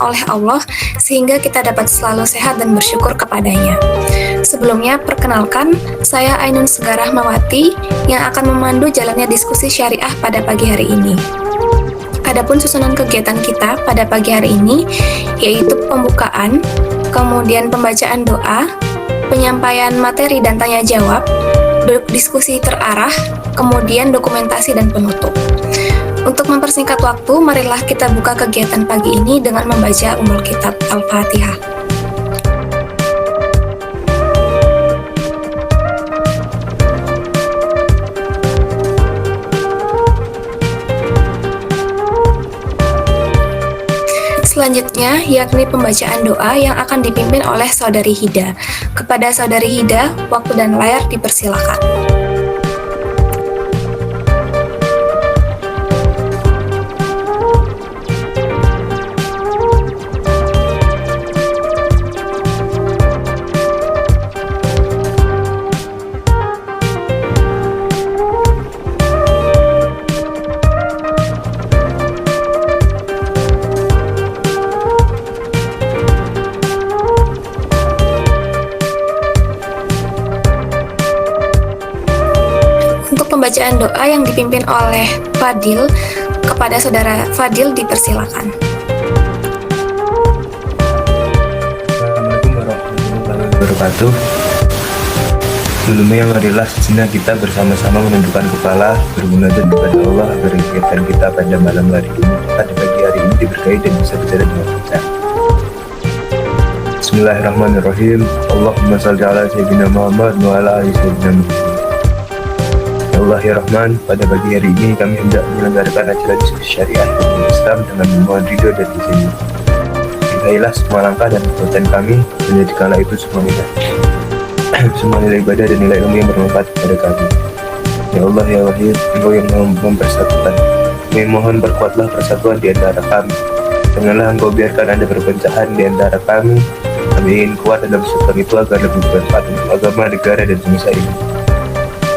oleh Allah sehingga kita dapat selalu sehat dan bersyukur kepadanya. Sebelumnya, perkenalkan, saya Ainun Segarah Mawati yang akan memandu jalannya diskusi syariah pada pagi hari ini. Adapun susunan kegiatan kita pada pagi hari ini yaitu pembukaan, kemudian pembacaan doa, penyampaian materi dan tanya jawab, diskusi terarah, kemudian dokumentasi dan penutup. Untuk mempersingkat waktu, marilah kita buka kegiatan pagi ini dengan membaca Ummul Kitab Al-Fatihah. Selanjutnya, yakni pembacaan doa yang akan dipimpin oleh Saudari Hida. Kepada Saudari Hida, waktu dan layar dipersilakan. Pembacaan doa yang dipimpin oleh Fadil, kepada Saudara Fadil dipersilakan. Assalamualaikum warahmatullahi wabarakatuh. Sebelumnya marilah sejenak kita bersama-sama menundukkan kepala, bermunajat kepada Allah agar kegiatan kita pada malam hari ini, pada pagi hari ini diberkahi dan bisa berjalan dengan lancar. Bismillahirrahmanirrahim. Allahumma shalli ala sayyidina Muhammad wa ala ali sayyidina Muhammad. Ya Allah ya Rahman, pada pagi hari ini kami hendak menyelenggarakan acara diskusi syariah hukum Islam dengan memohon ridho dan izin. Berkailah semua langkah dan perbuatan kami, dan jadikanlah itu semua nilai ibadah dan nilai ilmu yang bermanfaat kepada kami. Ya Allah ya Wahid, Engkau yang mempersatukan. Kami mohon berkuatlah persatuan di antara kami. Janganlah Engkau biarkan ada perpecahan di antara kami. Kami ingin kuat dalam persatuan itu agar lebih bermanfaat untuk agama, negara, dan bangsa ini.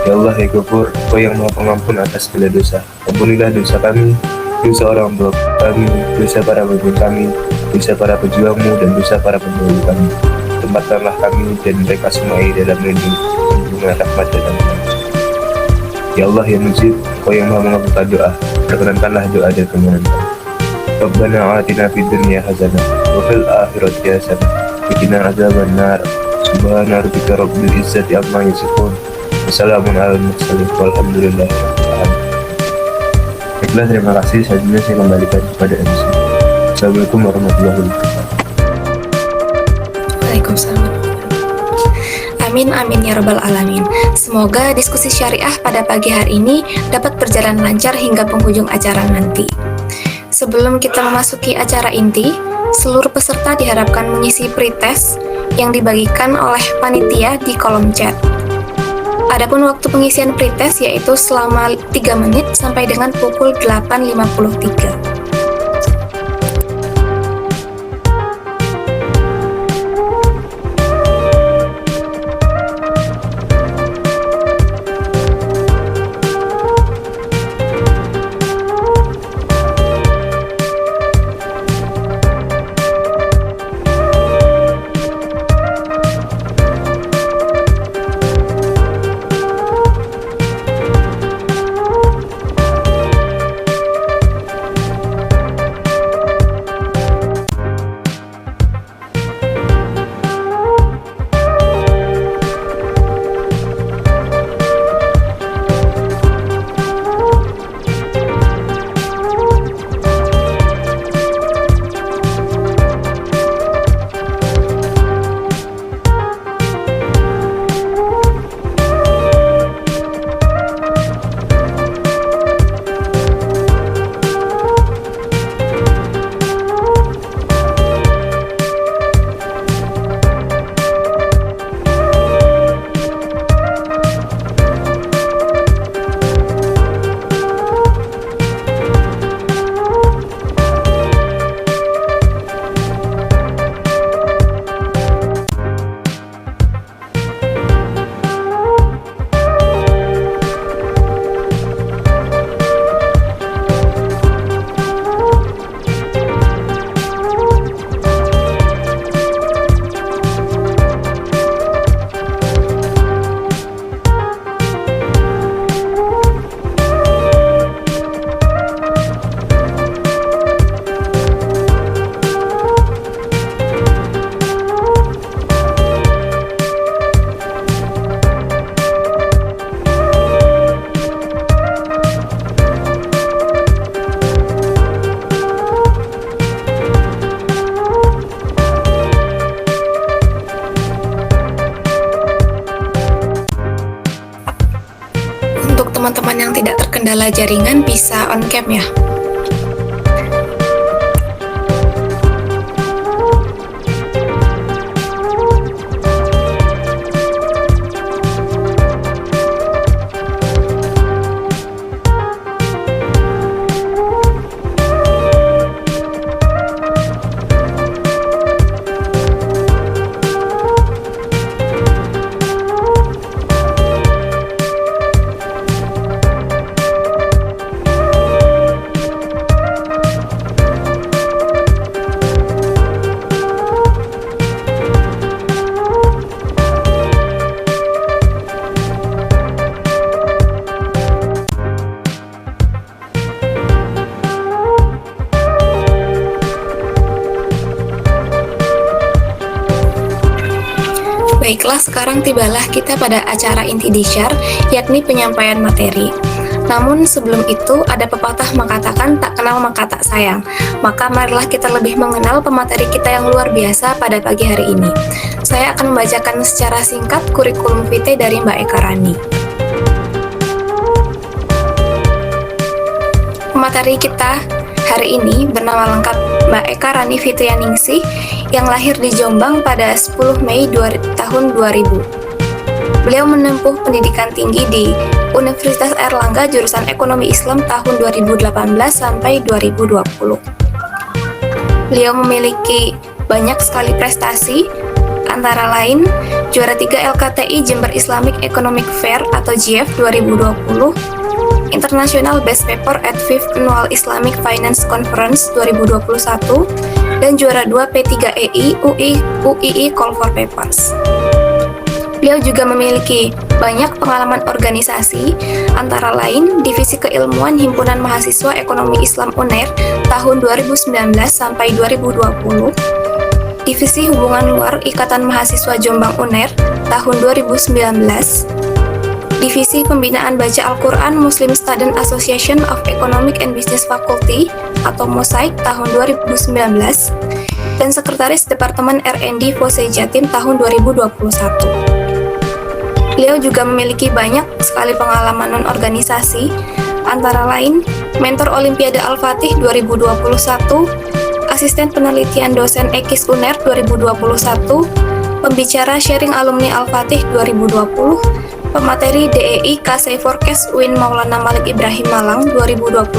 Ya Allah ya Ghafur, Kau yang Maha Pengampun atas segala dosa. Ampunilah dosa kami, dosa orang tua kami, dosa para bapak kami, dosa para pejuangmu, dan dosa para pendahulu kami. Tempatkanlah kami dan mereka semua dalam lindungan rahmat dan amanah. Ya Allah ya Mujib, Kau yang Maha mengabulkan doa, perkenankanlah doa dan permohonan kami. Rabbana atina fid dunya hasanah wa fil akhirati hasanah wa qina adzabannar. Subhana rabbika rabbil izzati amma yasifun. Wassalamualaikum warahmatullahi wabarakatuh. Baiklah, terima kasih. Selanjutnya saya kembalikan kepada MC. Assalamualaikum warahmatullahi wabarakatuh. Waalaikumsalam. Amin amin ya rabbal alamin. Semoga diskusi syariah pada pagi hari ini dapat berjalan lancar hingga penghujung acara nanti. Sebelum kita memasuki acara inti, seluruh peserta diharapkan mengisi pretest yang dibagikan oleh panitia di kolom chat. Adapun waktu pengisian pretest yaitu selama 3 menit sampai dengan pukul 8.53. teman-teman yang tidak terkendala jaringan bisa on cam ya. Baiklah, sekarang tibalah kita pada acara inti disyar, yakni penyampaian materi. Namun sebelum itu, ada pepatah mengatakan tak kenal maka tak sayang. Maka marilah kita lebih mengenal pemateri kita yang luar biasa pada pagi hari ini. Saya akan membacakan secara singkat kurikulum vitae dari Mbak Eka Rani. Pemateri kita hari ini bernama lengkap Mbak Eka Rani Fitrianingsih yang lahir di Jombang pada 10 Mei tahun 2000. Beliau menempuh pendidikan tinggi di Universitas Airlangga jurusan Ekonomi Islam tahun 2018 sampai 2020. Beliau memiliki banyak sekali prestasi, antara lain juara 3 LKTI Jember Islamic Economic Fair atau JIEF 2020, International Best Paper at 5th Annual Islamic Finance Conference 2021, dan juara 2 P3EI UII Call for Papers. Beliau juga memiliki banyak pengalaman organisasi, antara lain Divisi Keilmuan Himpunan Mahasiswa Ekonomi Islam UNER tahun 2019 sampai 2020, Divisi Hubungan Luar Ikatan Mahasiswa Jombang UNER tahun 2019, Divisi Pembinaan Baca Al-Quran Muslim Student Association of Economic and Business Faculty atau MOSAIK tahun 2019, dan Sekretaris Departemen R&D FOSE Jatim tahun 2021. Beliau juga memiliki banyak sekali pengalaman non-organisasi, antara lain Mentor Olimpiade Al-Fatih 2021, Asisten Penelitian Dosen EKIS UNER 2021, Pembicara Sharing Alumni Al-Fatih 2020, Pemateri DEI KC Forecast UIN Maulana Malik Ibrahim Malang 2021,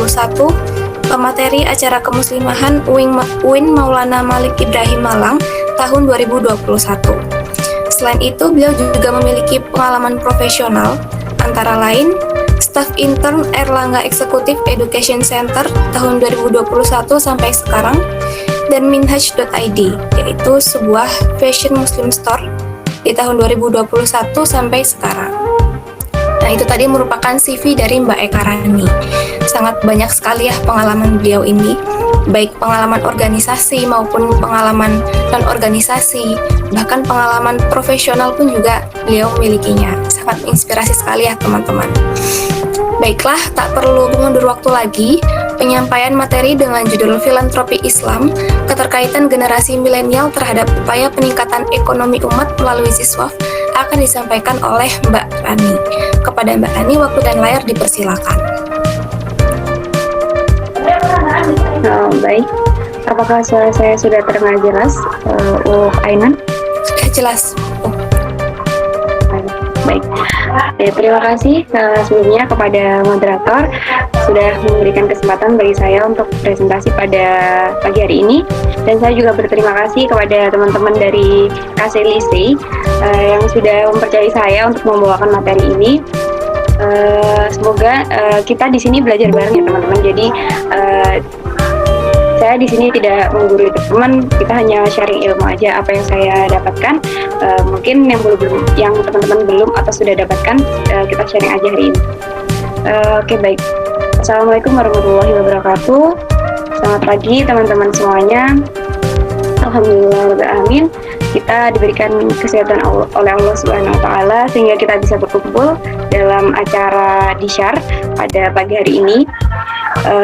Pemateri Acara Kemuslimahan UIN Maulana Malik Ibrahim Malang tahun 2021. Selain itu, beliau juga memiliki pengalaman profesional, antara lain Staf Intern Airlangga Executive Education Center tahun 2021 sampai sekarang, dan Minhaj.id, yaitu sebuah fashion muslim store di tahun 2021 sampai sekarang. Nah, itu tadi merupakan CV dari Mbak Eka Rani. Sangat banyak sekali ya pengalaman beliau ini, baik pengalaman organisasi maupun pengalaman non-organisasi, bahkan pengalaman profesional pun juga beliau memilikinya. Sangat menginspirasi sekali ya teman-teman. Baiklah, tak perlu mengundur waktu lagi, penyampaian materi dengan judul Filantropi Islam, keterkaitan generasi milenial terhadap upaya peningkatan ekonomi umat melalui Ziswaf akan disampaikan oleh Mbak Rani. Kepada Mbak Rani, waktu dan layar dipersilakan. Baik, apakah suara saya sudah terdengar jelas, Ainan? Sudah jelas. Baik, terima kasih sebelumnya kepada moderator sudah memberikan kesempatan bagi saya untuk presentasi pada pagi hari ini, dan saya juga berterima kasih kepada teman-teman dari KCLISI yang sudah mempercayai saya untuk membawakan materi ini. Semoga kita di sini belajar bareng ya teman-teman. Jadi saya di sini tidak menggurui teman, kita hanya sharing ilmu aja apa yang saya dapatkan. Mungkin yang teman-teman belum atau sudah dapatkan, kita sharing aja hari ini. Oke, baik. Assalamualaikum warahmatullahi wabarakatuh. Selamat pagi teman-teman semuanya. Alhamdulillah, kita diberikan kesehatan oleh Allah Subhanahu wa Ta'ala sehingga kita bisa berkumpul dalam acara disyar pada pagi hari ini.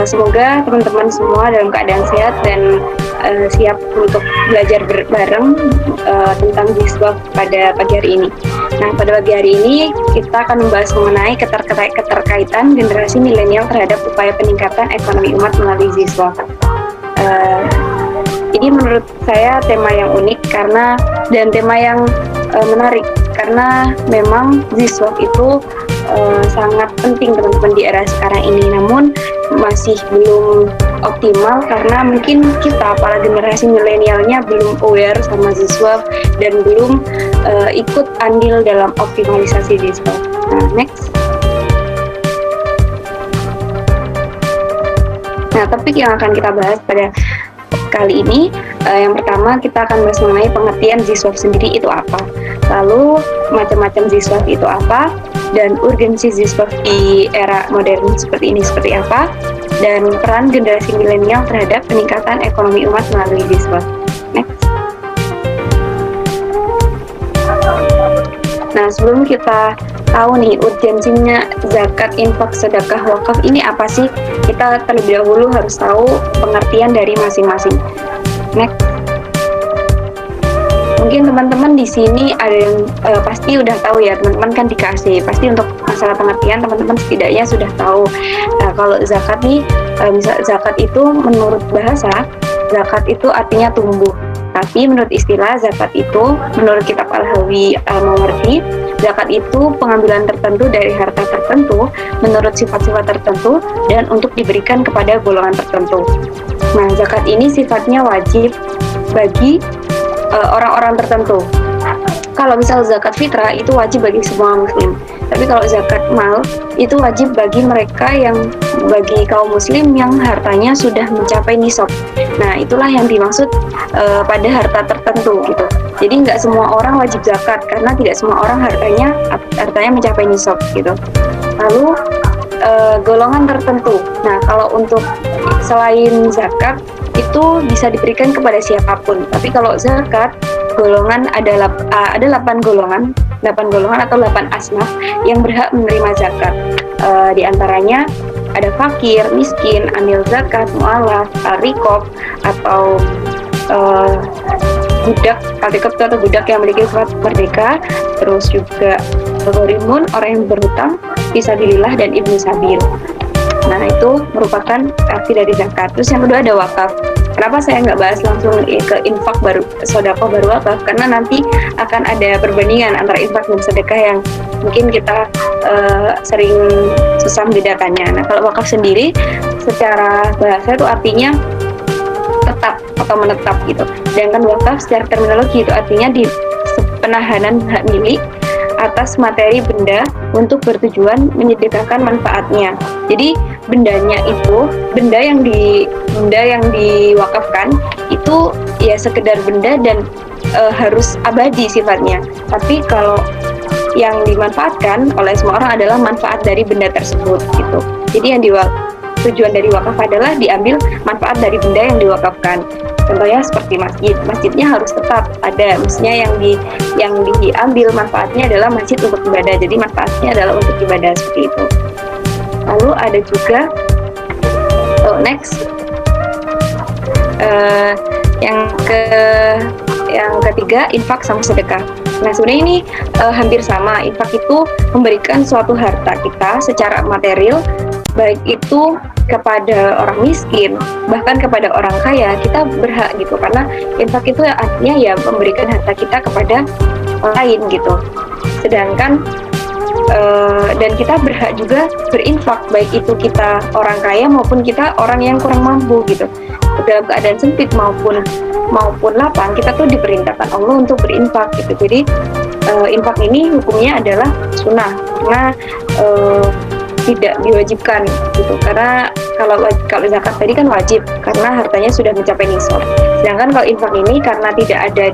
Semoga teman-teman semua dalam keadaan sehat dan siap untuk belajar bareng tentang Ziswaf pada pagi hari ini. Nah, pada pagi hari ini kita akan membahas mengenai keterkaitan generasi milenial terhadap upaya peningkatan ekonomi umat melalui Ziswaf. Ini menurut saya tema yang unik dan tema yang menarik karena memang Ziswaf itu sangat penting teman-teman di era sekarang ini, namun masih belum optimal karena mungkin kita para generasi milenialnya belum aware sama Ziswaf dan belum ikut andil dalam optimalisasi Ziswaf. Nah, next. Nah, topik yang akan kita bahas pada kali ini, yang pertama kita akan bahas mengenai pengertian Ziswaf sendiri itu apa, lalu macam-macam Ziswaf itu apa, dan urgensi Ziswaf di era modern seperti ini seperti apa, dan peran generasi milenial terhadap peningkatan ekonomi umat melalui Ziswaf. Next. Nah, sebelum kita tahu nih urgensinya zakat, infak, sedekah, wakaf ini apa sih? Kita terlebih dahulu harus tahu pengertian dari masing-masing. Next. Mungkin teman-teman di sini ada yang pasti udah tahu ya, teman-teman kan dikasih. Pasti untuk masalah pengertian teman-teman setidaknya sudah tahu. Nah, kalau zakat nih, misal zakat itu menurut bahasa, zakat itu artinya tumbuh. Tapi menurut istilah zakat itu, menurut kitab Al-Hawi Al-Mawardi, zakat itu pengambilan tertentu dari harta tertentu menurut sifat-sifat tertentu dan untuk diberikan kepada golongan tertentu. Nah, zakat ini sifatnya wajib bagi orang-orang tertentu. Kalau misal zakat fitrah itu wajib bagi semua muslim. Tapi kalau zakat mal itu wajib bagi bagi kaum muslim yang hartanya sudah mencapai nisab. Nah, itulah yang dimaksud pada harta tertentu gitu. Jadi nggak semua orang wajib zakat karena tidak semua orang hartanya mencapai nisab gitu. Lalu golongan tertentu. Nah, kalau untuk selain zakat itu bisa diberikan kepada siapapun. Tapi kalau zakat golongan ada 8 golongan atau 8 asnaf yang berhak menerima zakat. Di antaranya ada fakir, miskin, amil zakat, mu'alaf, al-riqab atau budak, al-riqab atau budak yang memiliki sifat merdeka, terus juga ghorimun, orang yang berhutang, fisabilillah dan ibnu sabil. Nah, itu merupakan arti dari zakat. Terus yang kedua ada wakaf. Kenapa saya nggak bahas langsung ke infak baru, sedekah baru wakaf? Karena nanti akan ada perbandingan antara infak dan sedekah yang mungkin kita sering susah membedakannya. Nah, kalau wakaf sendiri secara bahasa itu artinya tetap atau menetap gitu. Sedangkan wakaf secara terminologi itu artinya di penahanan hak milik atas materi benda untuk bertujuan menyedekahkan manfaatnya. Jadi benda yang diwakafkan itu ya sekedar benda dan harus abadi sifatnya. Tapi kalau yang dimanfaatkan oleh semua orang adalah manfaat dari benda tersebut gitu. Jadi yang tujuan dari wakaf adalah diambil manfaat dari benda yang diwakafkan. Contohnya seperti masjidnya harus tetap ada, maksudnya yang diambil manfaatnya adalah masjid untuk ibadah, jadi manfaatnya adalah untuk ibadah seperti itu. Lalu ada juga next yang ketiga infak sama sedekah. Nah, sebenarnya ini hampir sama. Infak itu memberikan suatu harta kita secara material, baik itu kepada orang miskin, bahkan kepada orang kaya, kita berhak gitu, karena infak itu artinya ya memberikan harta kita kepada orang lain gitu. Sedangkan dan kita berhak juga berinfak, baik itu kita orang kaya maupun kita orang yang kurang mampu gitu. Dalam keadaan sempit maupun lapang, kita tuh diperintahkan Allah untuk berinfak gitu. Jadi infak ini hukumnya adalah sunnah, karena tidak diwajibkan gitu, karena kalau zakat tadi kan wajib karena hartanya sudah mencapai nisab. Sedangkan kalau infak ini karena tidak ada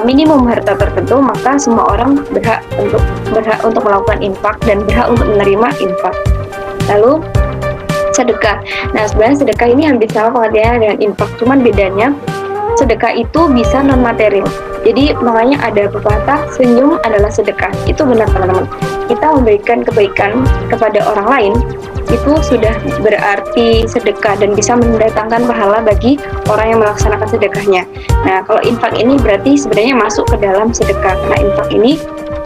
minimum harta tertentu, maka semua orang berhak untuk melakukan infak dan berhak untuk menerima infak. Lalu sedekah. Nah, sebenarnya sedekah ini hampir sama pengertiannya dengan infak, cuman bedanya sedekah itu bisa non material. Jadi makanya ada pepatah, senyum adalah sedekah. Itu benar teman-teman. Kita memberikan kebaikan kepada orang lain itu sudah berarti sedekah dan bisa mendatangkan pahala bagi orang yang melaksanakan sedekahnya. Nah, kalau infak ini berarti sebenarnya masuk ke dalam sedekah, karena infak ini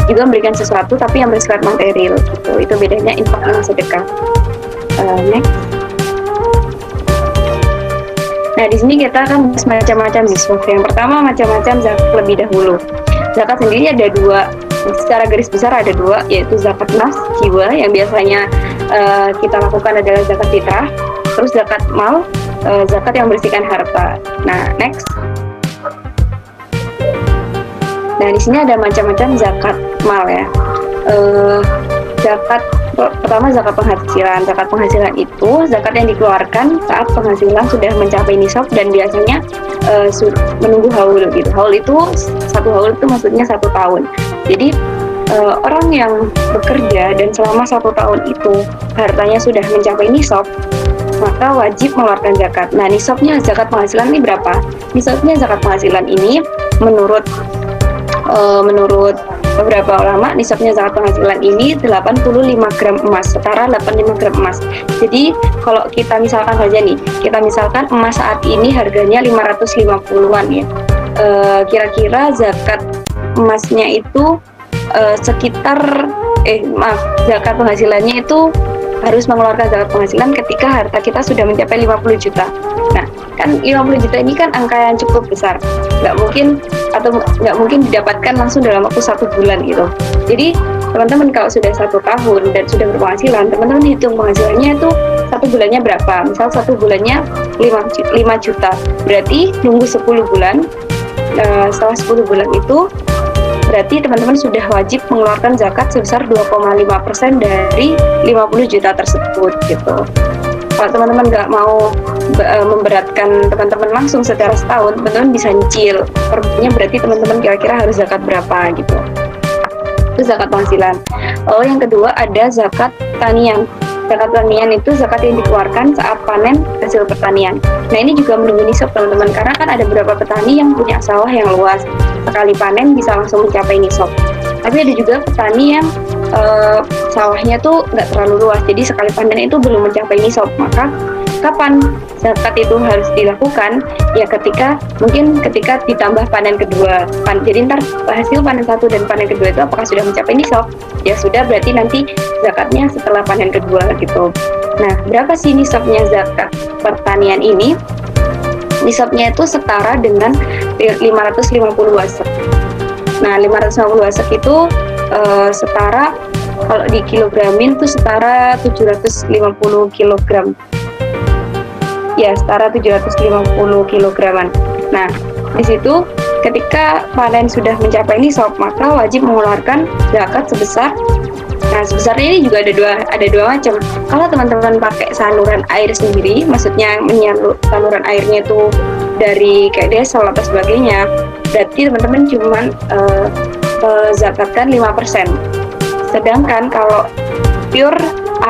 juga memberikan sesuatu tapi yang bersifat material gitu. Itu bedanya infak dengan sedekah. Next. Nah, di sini kita akan bahas macam-macam zakat. Yang pertama, macam-macam zakat lebih dahulu. Zakat sendiri ada dua, secara garis besar ada dua, yaitu zakat nafs, jiwa, yang biasanya kita lakukan adalah zakat fitrah. Terus zakat mal, zakat yang membersihkan harta. Nah, next. Nah, di sini ada macam-macam zakat mal ya. Zakat pertama zakat penghasilan. Zakat penghasilan itu zakat yang dikeluarkan saat penghasilan sudah mencapai nisab dan biasanya menunggu haul gitu. Haul itu satu haul itu maksudnya 1 tahun. Jadi orang yang bekerja dan selama 1 tahun itu hartanya sudah mencapai nisab, maka wajib mengeluarkan zakat. Nah, nisabnya zakat penghasilan ini berapa? Nisabnya zakat penghasilan ini menurut beberapa ulama, nisabnya zakat penghasilan ini 85 gram emas, setara 85 gram emas. Jadi kalau kita misalkan saja nih, kita misalkan emas saat ini harganya 550-an ya. Kira-kira zakat emasnya itu zakat penghasilannya itu harus mengeluarkan zakat penghasilan ketika harta kita sudah mencapai 50 juta. Nah, kan 50 juta ini kan angka yang cukup besar. Nggak mungkin didapatkan langsung dalam waktu 1 bulan gitu. Jadi teman-teman kalau sudah 1 tahun dan sudah berpenghasilan, teman-teman hitung penghasilannya itu 1 bulannya berapa. Misal 1 bulannya 5 juta, berarti nunggu 10 bulan. Setelah 10 bulan itu berarti teman-teman sudah wajib mengeluarkan zakat sebesar 2,5% dari 50 juta tersebut gitu. Kalau teman-teman nggak mau memberatkan teman-teman langsung secara setahun, teman-teman bisa nyicil. Perbulannya berarti teman-teman kira-kira harus zakat berapa gitu. Itu zakat penghasilan. Lalu yang kedua ada zakat tanian. Zakat tanian itu zakat yang dikeluarkan saat panen hasil pertanian. Nah, ini juga menunggu nisab teman-teman, karena kan ada beberapa petani yang punya sawah yang luas, sekali panen bisa langsung mencapai nisab. Tapi ada juga petani yang sawahnya tuh nggak terlalu luas, jadi sekali panen itu belum mencapai nisab. Maka kapan zakat itu harus dilakukan? Ya ketika ditambah panen kedua. Jadi ntar hasil panen 1 dan panen kedua itu apakah sudah mencapai nisab? Ya sudah, berarti nanti zakatnya setelah panen kedua gitu. Nah, berapa sih nisabnya zakat pertanian ini? Nisabnya itu setara dengan 550 wasak. Nah, 550 wasak itu setara, kalau di kilogramin itu setara 750 kilogram. Ya, setara 750 kilograman. Nah, di situ ketika panen sudah mencapai nisab, maka wajib mengeluarkan zakat sebesar. Nah, sebesar ini juga ada dua macam. Kalau teman-teman pakai saluran air sendiri, maksudnya saluran airnya itu dari kayak desal atau sebagainya, berarti teman-teman cuma zakatkan 5%. Sedangkan kalau pure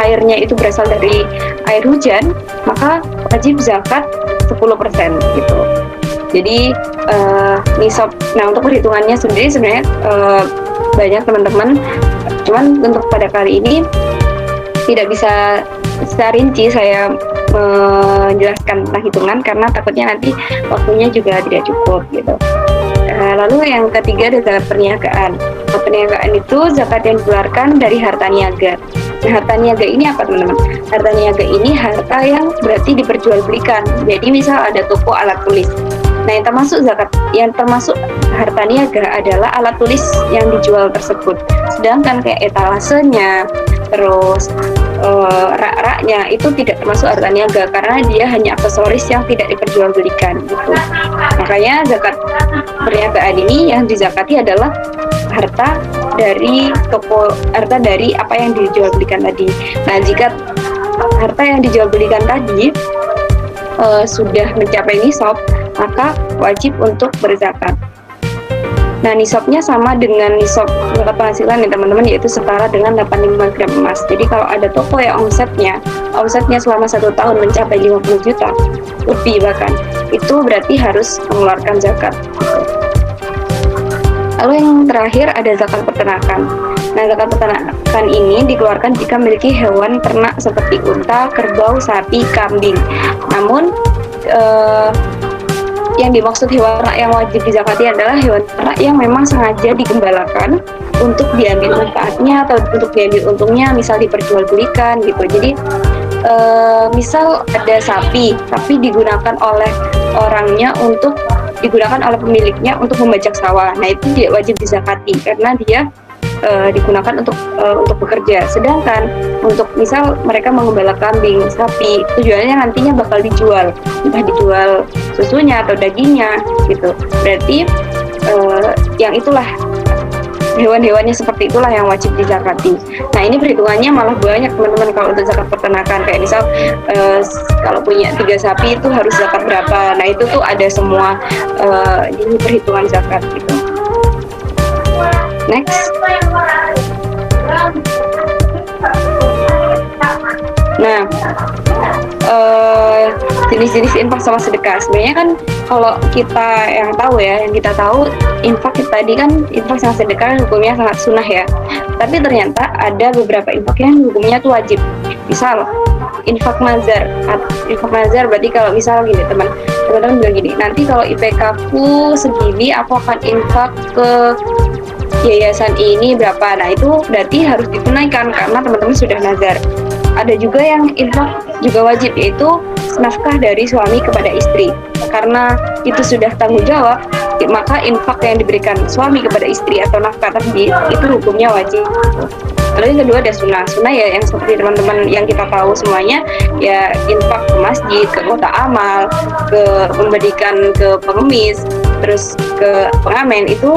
airnya itu berasal dari air hujan, maka wajib zakat 10% gitu. Jadi nisab. Nah, untuk perhitungannya sendiri sebenarnya banyak teman-teman. Cuman untuk pada kali ini tidak bisa secara rinci saya menjelaskan tentang hitungan karena takutnya nanti waktunya juga tidak cukup gitu. Lalu yang ketiga ada zakat perniagaan. Zakat perniagaan itu zakat yang dikeluarkan dari harta niaga. Nah, harta niaga ini apa teman-teman? Harta niaga ini harta yang berarti diperjualbelikan. Jadi misal ada toko alat tulis. Nah, yang termasuk harta niaga adalah alat tulis yang dijual tersebut. Sedangkan kayak etalasenya, terus rak-raknya itu tidak termasuk harta niaga karena dia hanya aksesoris yang tidak diperjualbelikan gitu. Makanya zakat perniagaan ini yang dizakati adalah harta dari apa yang dijualbelikan tadi. Nah, jika harta yang dijualbelikan tadi sudah mencapai nisab, maka wajib untuk berzakat. Nah, nisabnya sama dengan nisab zakat penghasilan ya teman-teman, yaitu setara dengan 85 gram emas. Jadi kalau ada toko yang omsetnya selama 1 tahun mencapai 50 juta lebih bahkan, itu berarti harus mengeluarkan zakat. Lalu yang terakhir ada zakat peternakan. Nah, zakat peternakan ini dikeluarkan jika memiliki hewan ternak seperti unta, kerbau, sapi, kambing. Namun yang dimaksud hewan ternak yang wajib dizakati adalah hewan ternak yang memang sengaja digembalakan untuk diambil manfaatnya atau untuk diambil untungnya, misal diperjualbelikan gitu. Jadi misal ada sapi, tapi digunakan oleh orangnya untuk digunakan oleh pemiliknya untuk membajak sawah. Nah, itu tidak wajib dizakati karena dia digunakan untuk bekerja. Sedangkan untuk misal mereka mengembala kambing, sapi, tujuannya nantinya bakal dijual, entah dijual susunya atau dagingnya gitu. Berarti yang itulah hewan-hewannya seperti itulah yang wajib dizakati. Nah, ini perhitungannya malah banyak teman-teman kalau untuk zakat peternakan. Kayak misal kalau punya 3 sapi itu harus zakat berapa. Nah, itu tuh ada semua ini perhitungan zakat gitu. Next. Nah, jenis-jenis infak sama sedekah. Sebenarnya kan kalau kita yang kita tahu infak tadi kan infak sama sedekah hukumnya sangat sunnah ya. Tapi ternyata ada beberapa infak yang hukumnya tuh wajib. Misal infak nazar. Infak nazar berarti kalau misal gini teman-teman bilang gini, nanti kalau IPK-ku segini aku akan infak ke yayasan ini berapa. Nah, itu berarti harus ditunaikan karena teman-teman sudah nazar. Ada juga yang infak juga wajib, yaitu nafkah dari suami kepada istri. Karena itu sudah tanggung jawab, maka infak yang diberikan suami kepada istri atau nafkah tadi itu hukumnya wajib. Lalu yang kedua ada sunnah. Sunnah ya yang seperti teman-teman yang kita tahu semuanya, ya infak ke masjid, ke kota amal, ke memberikan ke pengemis, terus ke pengamen, itu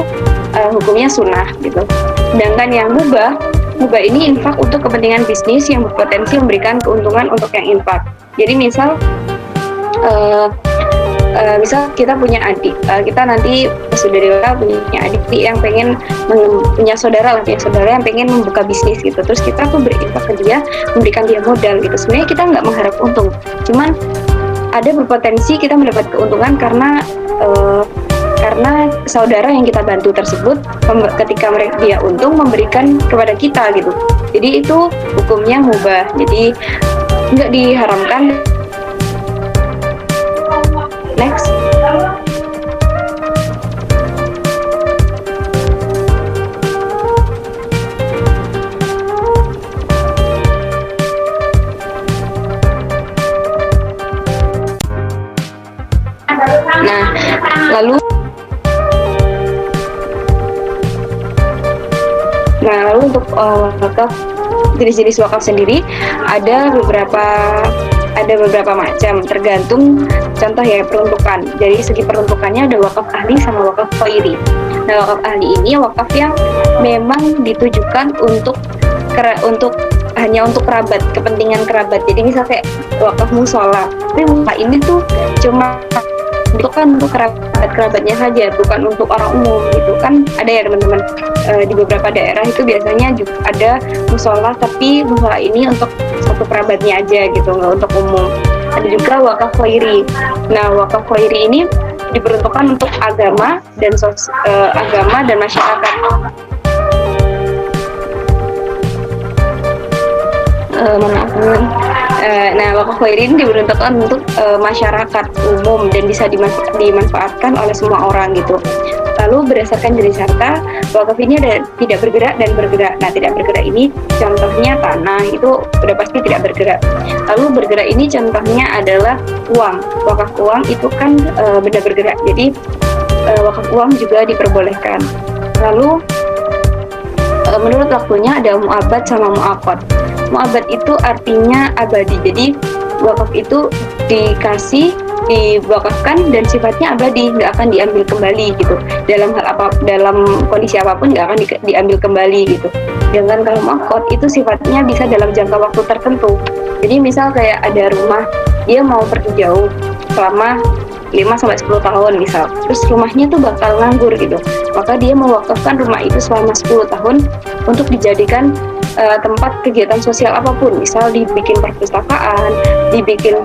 hukumnya sunnah gitu. Sedangkan yang mubah ini infak untuk kepentingan bisnis yang berpotensi memberikan keuntungan untuk yang infak. Jadi misal kita punya adik, kita nanti sudah dewasa punya adik yang pengen punya saudara yang pengen membuka bisnis gitu. Terus kita tuh berinfak ke dia, memberikan dia modal gitu. Sebenarnya kita nggak mengharap untung, cuman ada berpotensi kita mendapat keuntungan karena saudara yang kita bantu tersebut ketika dia untung memberikan kepada kita gitu. Jadi itu hukumnya mubah, jadi nggak diharamkan. Next. Nah, lalu untuk wakaf, jenis-jenis wakaf sendiri ada beberapa macam, tergantung contoh ya peruntukan. Dari segi peruntukannya ada wakaf ahli sama wakaf khairi. Nah, wakaf ahli ini wakaf yang memang ditujukan hanya untuk kerabat, kepentingan kerabat. Jadi misal kayak wakaf musola, tapi musola ini tuh cuma untuk kerabat-kerabatnya saja, bukan untuk orang umum gitu kan. Ada ya teman-teman, di beberapa daerah itu biasanya juga ada musola, tapi musola ini untuk satu kerabatnya aja gitu, nggak untuk umum. Ada juga wakaf khairi. Nah, wakaf khairi ini diperuntukkan untuk agama dan masyarakat. Nah, wakaf khairi ini diperuntukkan untuk masyarakat umum dan bisa dimanfaatkan oleh semua orang gitu. Lalu berdasarkan jenis harta, wakaf ini ada tidak bergerak dan bergerak. Nah, tidak bergerak ini contohnya tanah, itu udah pasti tidak bergerak. Lalu bergerak ini contohnya adalah uang. Wakaf uang itu kan benda bergerak, jadi wakaf uang juga diperbolehkan. Lalu menurut waktunya ada mu'abad sama mu'aqad. Mu'abad itu artinya abadi, jadi wakaf itu diwakafkan dan sifatnya abadi, nggak akan diambil kembali gitu. Dalam kondisi apapun nggak akan diambil kembali gitu. Sedangkan kalau mu'aqad itu sifatnya bisa dalam jangka waktu tertentu. Jadi misal kayak ada rumah, dia mau pergi jauh selama 5-10 tahun misal, terus rumahnya tuh bakal nganggur gitu, maka dia mewakafkan rumah itu selama 10 tahun untuk dijadikan tempat kegiatan sosial apapun, misal dibikin perpustakaan, dibikin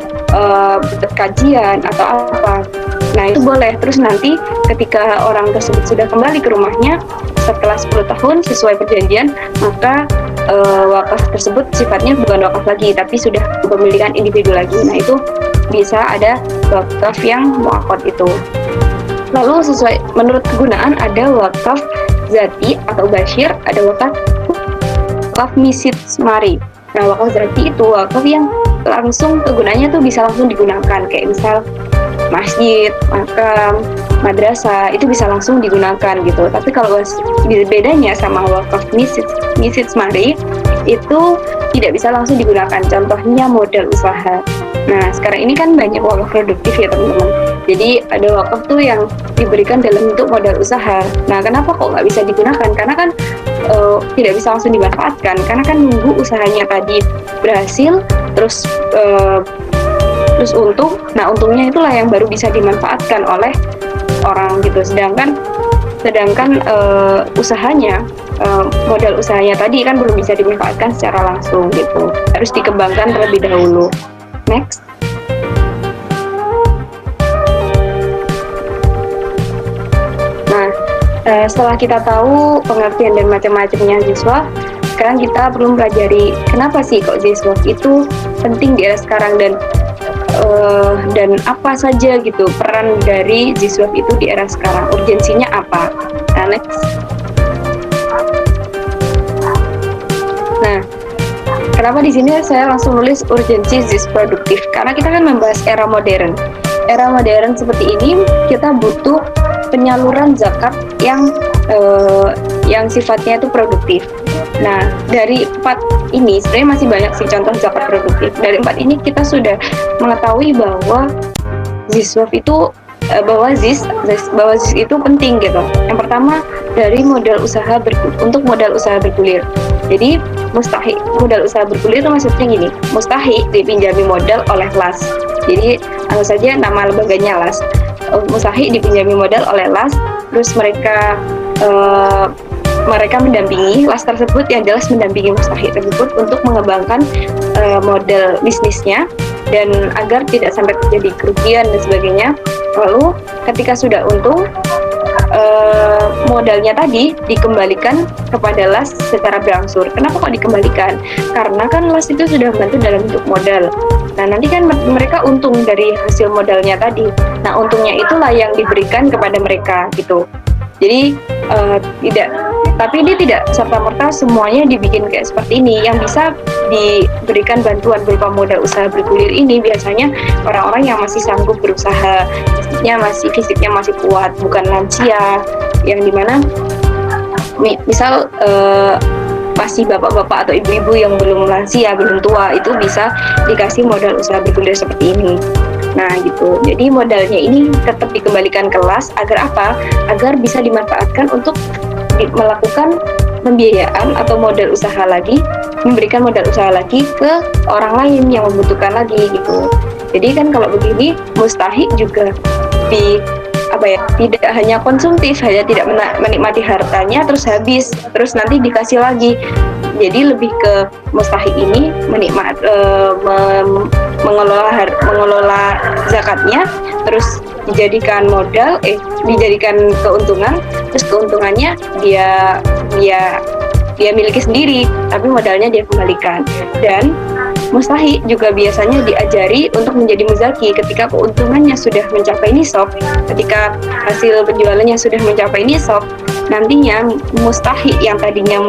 kajian atau apa. Nah itu boleh. Terus nanti ketika orang tersebut sudah kembali ke rumahnya setelah 10 tahun sesuai perjanjian, maka wakaf tersebut sifatnya bukan wakaf lagi, tapi sudah kepemilikan individu lagi. Nah itu bisa ada wakaf yang mu'aqqad itu. Lalu sesuai menurut kegunaan ada wakaf zati atau basyir, ada wakaf mistismari. Nah wakaf zati itu wakaf yang langsung kegunaannya tuh bisa langsung digunakan, kayak misal masjid, makam, madrasah, itu bisa langsung digunakan gitu. Tapi kalau bedanya sama wakaf mistismari itu tidak bisa langsung digunakan. Contohnya modal usaha. Nah sekarang ini kan banyak wakaf produktif ya teman-teman. Jadi ada wakaf tuh yang diberikan dalam bentuk modal usaha. Nah kenapa kok nggak bisa digunakan? Karena kan tidak bisa langsung dimanfaatkan. Karena kan nunggu usahanya tadi berhasil, terus untung. Nah untungnya itulah yang baru bisa dimanfaatkan oleh orang gitu. Sedangkan usahanya, modal usahanya tadi kan belum bisa dimanfaatkan secara langsung gitu. Harus dikembangkan terlebih dahulu. Next. Nah, setelah kita tahu pengertian dan macam-macamnya ziswaf, sekarang kita perlu mempelajari kenapa sih kok ziswaf itu penting di era sekarang, dan apa saja gitu peran dari ziswaf itu di era sekarang, urgensinya apa. Nah, next. Nah, kenapa di sini saya langsung nulis urgensi zis produktif? Karena kita kan membahas era modern. Era modern seperti ini kita butuh penyaluran zakat yang sifatnya itu produktif. Nah, dari 4 ini sebenarnya masih banyak sih contoh zakat produktif. Dari 4 ini kita sudah mengetahui bahwa ziswaf itu zis itu penting gitu. Yang pertama dari modal usaha untuk modal usaha bergulir. Jadi mustahik modal usaha bergulir itu maksudnya gini, mustahik dipinjami modal oleh LAS. Jadi anggap saja nama lembaganya LAS. Mustahik dipinjami modal oleh LAS, terus mereka mendampingi LAS tersebut, yang jelas mendampingi mustahik tersebut untuk mengembangkan model bisnisnya dan agar tidak sampai terjadi kerugian dan sebagainya. Lalu ketika sudah untung, modalnya tadi dikembalikan kepada LAS secara berangsur. Kenapa kok dikembalikan? Karena kan LAS itu sudah membantu dalam bentuk modal. Nah nanti kan mereka untung dari hasil modalnya tadi. Nah untungnya itulah yang diberikan kepada mereka gitu. Jadi tapi ini tidak serta-merta semuanya dibikin kayak seperti ini. Yang bisa diberikan bantuan berupa modal usaha bergulir ini biasanya orang-orang yang masih sanggup berusaha, fisiknya masih kuat, bukan lansia, yang dimana misal masih bapak-bapak atau ibu-ibu yang belum lansia, belum tua, itu bisa dikasih modal usaha bergulir seperti ini. Nah gitu, jadi modalnya ini tetap dikembalikan ke LAS agar apa? Agar bisa dimanfaatkan untuk melakukan pembiayaan atau modal usaha lagi, memberikan modal usaha lagi ke orang lain yang membutuhkan lagi gitu. Jadi kan kalau begini mustahik juga tidak hanya konsumtif, hanya tidak menikmati hartanya terus habis, terus nanti dikasih lagi. Jadi lebih ke mustahik ini mengelola zakatnya, terus dijadikan modal, dijadikan keuntungan, terus keuntungannya dia miliki sendiri, tapi modalnya dia kembalikan. Dan mustahik juga biasanya diajari untuk menjadi muzaki ketika keuntungannya sudah mencapai nisab, ketika hasil penjualannya sudah mencapai nisab. Nantinya mustahik yang tadinya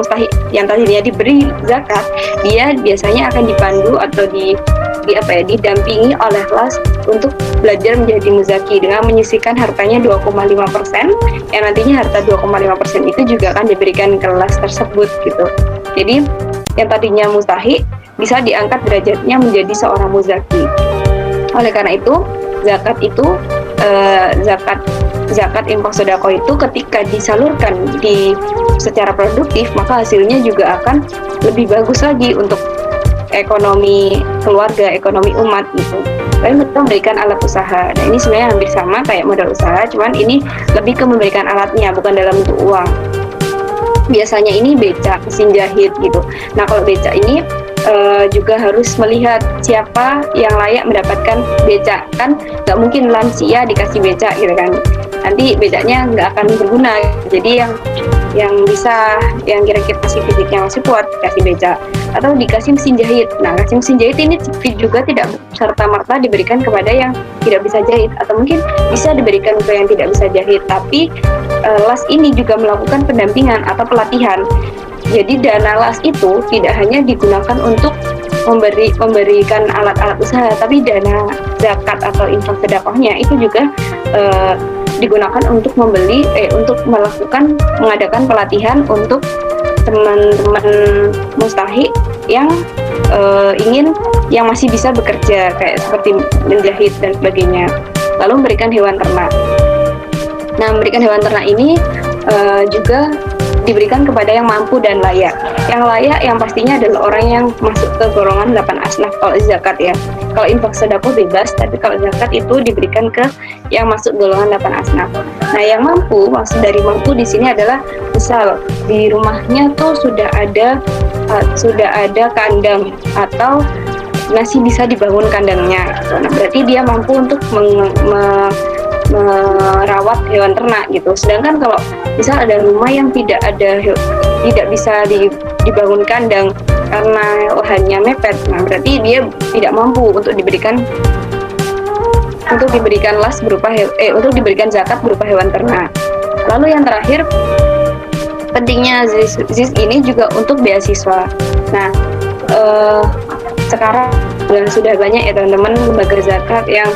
diberi zakat, dia biasanya akan dipandu atau didampingi oleh LAS untuk belajar menjadi muzaki dengan menyisihkan hartanya 2,5%, yang nantinya harta 2,5% itu juga akan diberikan ke LAS tersebut gitu. Jadi yang tadinya mustahik bisa diangkat derajatnya menjadi seorang muzaki. Oleh karena itu zakat infak sedekah itu ketika disalurkan secara produktif, maka hasilnya juga akan lebih bagus lagi untuk ekonomi keluarga, ekonomi umat gitu. Lalu kita memberikan alat usaha. Nah ini sebenarnya hampir sama kayak modal usaha, cuman ini lebih ke memberikan alatnya, bukan dalam bentuk uang. Biasanya ini becak, mesin jahit gitu. Nah kalau becak ini juga harus melihat siapa yang layak mendapatkan becak. Kan nggak mungkin lansia dikasih becak gitu kan, nanti becaknya nggak akan berguna. Jadi yang bisa, yang kira-kira masih fisiknya masih kuat, dikasih becak atau dikasih mesin jahit. Nah, kasih mesin jahit ini juga tidak serta-merta diberikan kepada yang tidak bisa jahit, atau mungkin bisa diberikan ke yang tidak bisa jahit, tapi LAS ini juga melakukan pendampingan atau pelatihan. Jadi dana LAS itu tidak hanya digunakan untuk memberikan alat-alat usaha, tapi dana zakat atau infak sedekahnya itu juga digunakan untuk mengadakan pelatihan untuk teman-teman mustahik yang masih bisa bekerja, kayak seperti menjahit dan sebagainya. Lalu memberikan hewan ternak. Nah, memberikan hewan ternak ini juga diberikan kepada yang mampu dan layak. Yang layak yang pastinya adalah orang yang masuk ke golongan 8 asnaf kalau zakat ya. Kalau infak sedekah bebas, tapi kalau zakat itu diberikan ke yang masuk golongan 8 asnaf. Nah, yang mampu, maksud dari mampu di sini adalah misal di rumahnya tuh sudah ada kandang atau masih bisa dibangun kandangnya. Nah, berarti dia mampu untuk merawat hewan ternak gitu. Sedangkan kalau misal ada rumah yang tidak bisa dibangun kandang karena lahannya mepet, nah berarti dia tidak mampu untuk diberikan las berupa untuk diberikan zakat berupa hewan ternak. Lalu yang terakhir, pentingnya ZIS ini juga untuk beasiswa. Nah, sekarang sudah banyak ya teman-teman lembaga zakat yang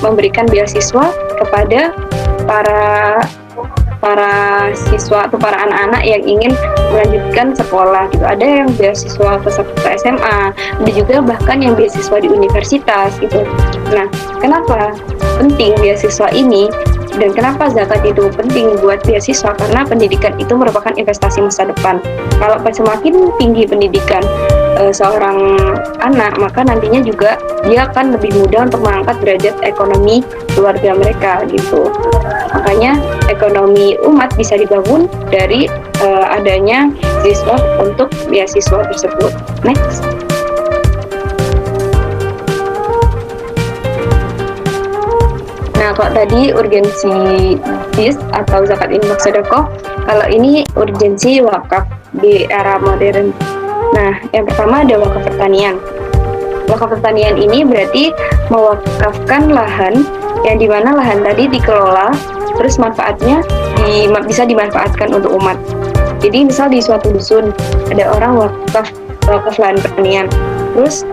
memberikan beasiswa kepada para siswa atau para anak-anak yang ingin melanjutkan sekolah gitu. Ada yang beasiswa ke SMA, ada juga bahkan yang beasiswa di universitas gitu. Nah, kenapa penting beasiswa ini dan kenapa zakat itu penting buat beasiswa? Karena pendidikan itu merupakan investasi masa depan. Kalau semakin tinggi pendidikan seorang anak, maka nantinya juga dia akan lebih mudah untuk mengangkat derajat ekonomi keluarga mereka gitu. Makanya ekonomi umat bisa dibangun dari adanya siswa untuk beasiswa tersebut. Next. Nah, kalau tadi urgensi ZIS atau zakat infak sedekah, kalau ini urgensi wakaf di era modern. Nah, yang pertama ada wakaf pertanian. Wakaf pertanian ini berarti mewakafkan lahan yang dimana lahan tadi dikelola, terus manfaatnya bisa dimanfaatkan untuk umat. Jadi misal di suatu dusun ada orang wakaf lahan pertanian, terus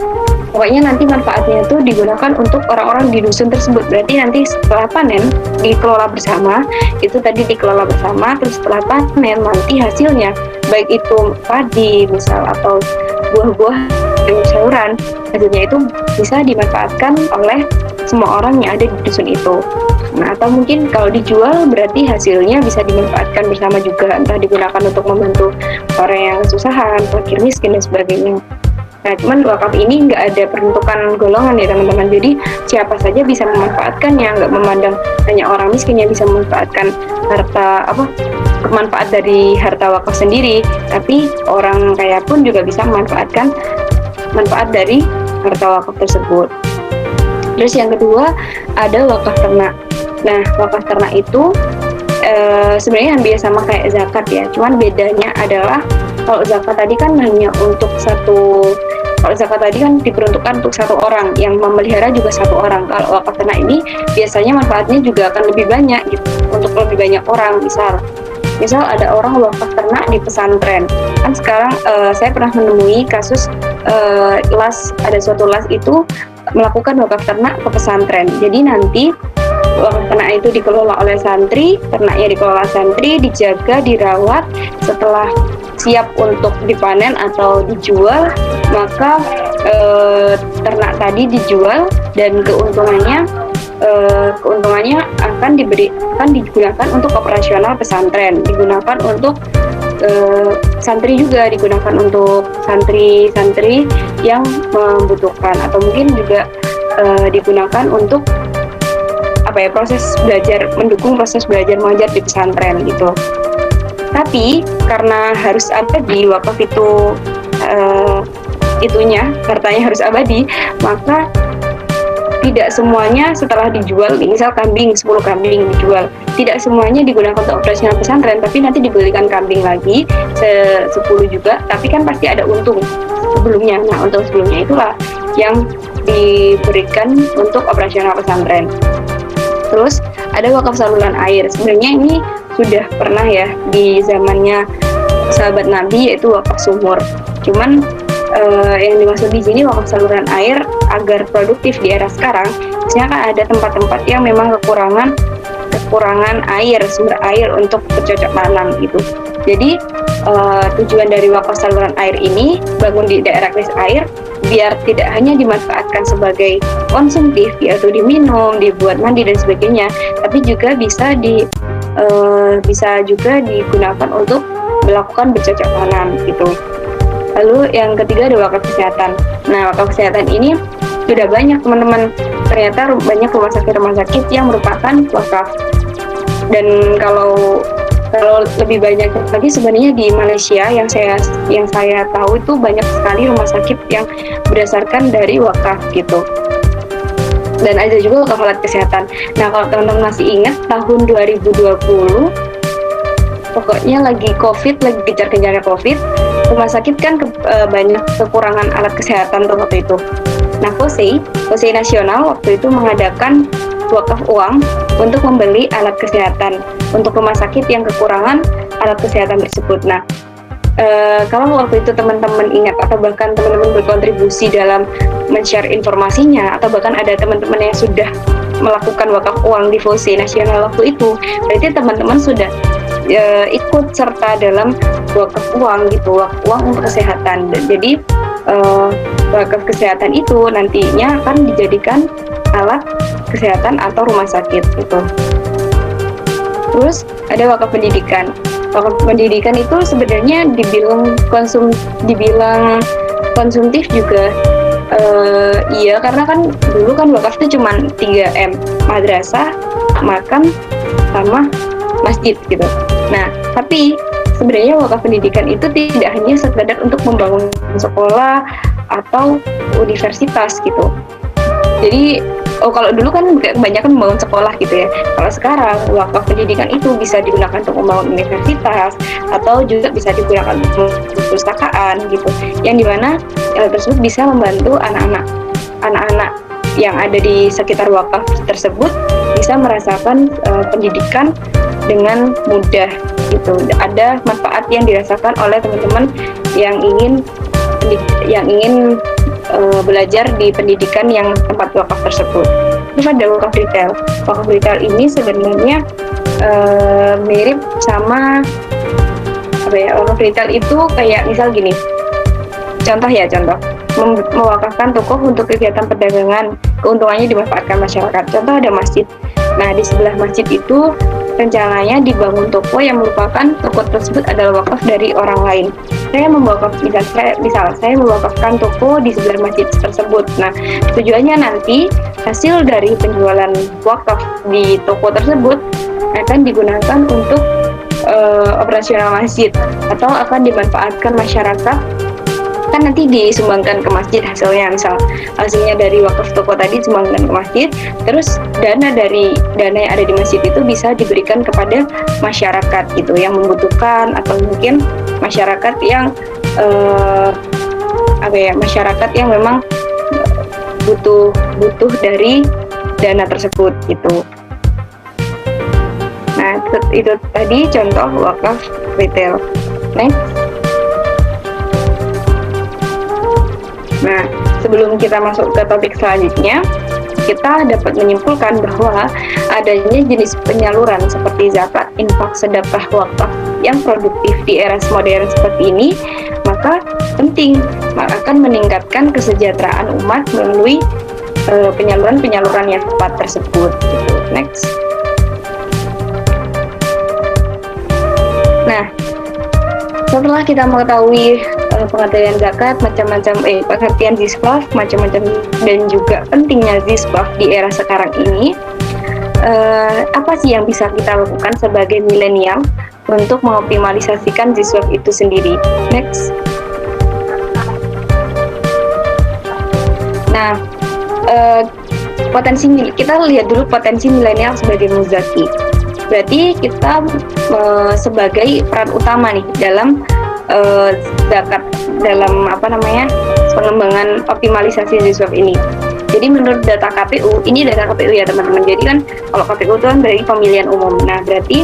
pokoknya nanti manfaatnya itu digunakan untuk orang-orang di dusun tersebut. Berarti nanti setelah panen dikelola bersama, terus setelah panen nanti hasilnya baik itu padi misal atau buah-buah dan sayuran, hasilnya itu bisa dimanfaatkan oleh semua orang yang ada di dusun itu. Nah, atau mungkin kalau dijual berarti hasilnya bisa dimanfaatkan bersama juga, entah digunakan untuk membantu orang yang kesusahan, fakir miskin dan sebagainya. Nah, cuman wakaf ini nggak ada peruntukan golongan ya teman-teman. Jadi siapa saja bisa memanfaatkannya, nggak memandang hanya orang miskin yang bisa memanfaatkan manfaat dari harta wakaf sendiri, tapi orang kaya pun juga bisa memanfaatkan manfaat dari harta wakaf tersebut. Terus yang kedua ada wakaf ternak. Nah, wakaf ternak itu sebenarnya hampir sama kayak zakat ya, cuman bedanya adalah kalau zakat tadi kan hanya untuk kalau zakat tadi kan diperuntukkan untuk satu orang, yang memelihara juga satu orang. Kalau wakaf ternak ini biasanya manfaatnya juga akan lebih banyak gitu, untuk lebih banyak orang. Misal ada orang wakaf ternak di pesantren. Kan sekarang saya pernah menemui kasus ada suatu las itu melakukan wakaf ternak ke pesantren. Jadi nanti wakaf ternak itu dikelola oleh santri, ternaknya dikelola santri, dijaga, dirawat. Setelah siap untuk dipanen atau dijual, maka ternak tadi dijual dan keuntungannya akan digunakan untuk operasional pesantren, digunakan untuk santri juga, digunakan untuk santri-santri yang membutuhkan, atau mungkin juga digunakan untuk mendukung proses belajar mengajar di pesantren gitu. Tapi karena harus ada di wakaf itu itunya, hartanya harus abadi, maka tidak semuanya setelah dijual, misal kambing, 10 kambing dijual, tidak semuanya digunakan untuk operasional pesantren, tapi nanti dibelikan kambing lagi 10 juga, tapi kan pasti ada untung sebelumnya. Nah, untung sebelumnya itulah yang diberikan untuk operasional pesantren. Terus ada wakaf saluran air. Sebenarnya ini sudah pernah ya di zamannya sahabat Nabi, yaitu wakaf sumur. Cuman yang dimaksud di sini wakaf saluran air agar produktif di era sekarang, misalnya kan ada tempat-tempat yang memang kekurangan air, sumber air untuk bercocok tanam gitu. Jadi tujuan dari wakaf saluran air ini bangun di daerah krisis air biar tidak hanya dimanfaatkan sebagai konsumtif, yaitu diminum, dibuat mandi dan sebagainya, tapi juga bisa juga digunakan untuk melakukan bercocok tanam gitu. Lalu yang ketiga ada wakaf kesehatan. Nah, wakaf kesehatan ini sudah banyak teman-teman, ternyata banyak rumah sakit yang merupakan wakaf. Dan kalau lebih banyak lagi sebenarnya di Malaysia yang saya tahu itu banyak sekali rumah sakit yang berdasarkan dari wakaf gitu. Dan ada juga wakaf alat kesehatan. Nah, kalau teman-teman masih ingat tahun 2020, pokoknya lagi kejar-kejarnya COVID, rumah sakit kan banyak kekurangan alat kesehatan waktu itu. Nah, POSEI Nasional waktu itu mengadakan wakaf uang untuk membeli alat kesehatan untuk rumah sakit yang kekurangan alat kesehatan tersebut. Nah, kalau waktu itu teman-teman ingat atau bahkan teman-teman berkontribusi dalam men-share informasinya, atau bahkan ada teman-teman yang sudah melakukan wakaf uang di POSEI Nasional waktu itu, berarti teman-teman sudah ikut serta dalam wakaf uang gitu, wakaf uang untuk kesehatan. Jadi wakaf kesehatan itu nantinya akan dijadikan alat kesehatan atau rumah sakit gitu. Terus ada wakaf pendidikan. Wakaf pendidikan itu sebenarnya dibilang konsumtif juga. Iya, karena kan dulu kan wakaf itu cuma 3M, madrasah, makan, sama masjid gitu. Nah, tapi sebenarnya wakaf pendidikan itu tidak hanya sekedar untuk membangun sekolah atau universitas gitu. Jadi kalau dulu kan kebanyakan membangun sekolah gitu ya. Kalau sekarang wakaf pendidikan itu bisa digunakan untuk membangun universitas atau juga bisa digunakan untuk perpustakaan gitu. Yang dimana tersebut bisa membantu anak-anak yang ada di sekitar wakaf tersebut bisa merasakan pendidikan dengan mudah gitu. Ada manfaat yang dirasakan oleh teman-teman yang ingin belajar di pendidikan yang tempat wakaf tersebut. Terus ada wakaf retail. Wakaf retail ini sebenarnya mirip sama wakaf retail itu kayak misal gini. Contoh, mewakafkan toko untuk kegiatan perdagangan, keuntungannya dimanfaatkan masyarakat. Contoh ada masjid. Nah, di sebelah masjid itu rencananya dibangun toko yang merupakan toko tersebut adalah wakaf dari orang lain. Saya mewakafkan toko di sebelah masjid tersebut. Nah, tujuannya nanti hasil dari penjualan wakaf di toko tersebut akan digunakan untuk operasional masjid atau akan dimanfaatkan masyarakat. Kan nanti disumbangkan ke masjid hasilnya, hasilnya dari wakaf toko tadi disumbangkan ke masjid, terus dana yang ada di masjid itu bisa diberikan kepada masyarakat gitu yang membutuhkan, atau mungkin masyarakat yang masyarakat yang memang butuh dari dana tersebut gitu. Nah, itu tadi contoh wakaf retail. Next. Nah, sebelum kita masuk ke topik selanjutnya, kita dapat menyimpulkan bahwa adanya jenis penyaluran seperti zakat, infak, sedekah, wakaf yang produktif di era modern seperti ini, maka penting akan meningkatkan kesejahteraan umat melalui penyaluran yang tepat tersebut. Next. Nah, setelah kita mengetahui pengertian zakat, pengertian ziswaf, macam-macam, dan juga pentingnya ziswaf di era sekarang ini, apa sih yang bisa kita lakukan sebagai milenial untuk mengoptimalisasikan ziswaf itu sendiri? Next. Nah, kita lihat dulu potensi milenial sebagai muzaki. Berarti kita sebagai peran utama nih dalam zakat, dalam pengembangan optimalisasi Ziswaf ini. Jadi menurut data KPU, ini data KPU ya teman-teman. Jadi kan kalau KPU itu kan berarti pemilihan umum. Nah, berarti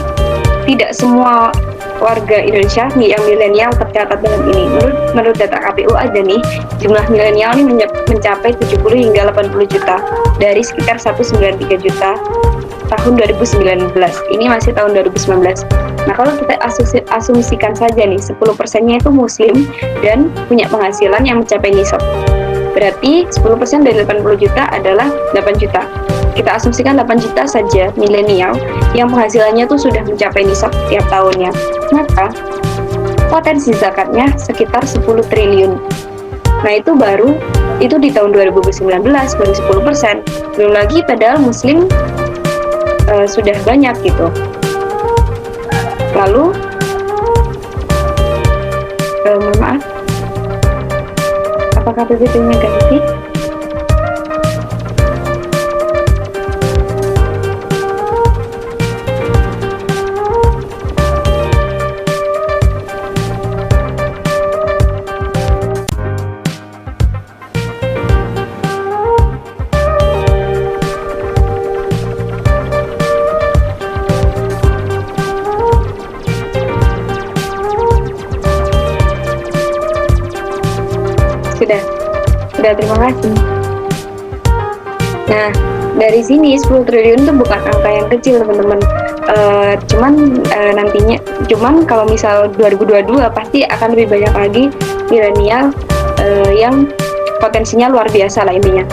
tidak semua warga Indonesia nih yang milenial tercatat dalam ini. Menurut data KPU aja nih, jumlah milenial ini mencapai 70 hingga 80 juta dari sekitar 193 juta tahun 2019. Ini masih tahun 2019. Nah, kalau kita asumsikan saja nih 10%-nya itu muslim dan punya penghasilan yang mencapai nisab. Berarti 10% dari 80 juta adalah 8 juta. Kita asumsikan 8 juta saja milenial yang penghasilannya tuh sudah mencapai nisab setiap tahunnya. Maka potensi zakatnya sekitar 10 triliun. Nah, itu di tahun 2019 baru 10%. Belum lagi padahal muslim sudah banyak gitu. Lalu mohon maaf, apakah PPT-nya ganti? Sudah, terima kasih. Nah, dari sini 10 triliun itu bukan angka yang kecil teman-teman. Cuman kalau misal 2022 pasti akan lebih banyak lagi milenial yang potensinya luar biasa lah intinya.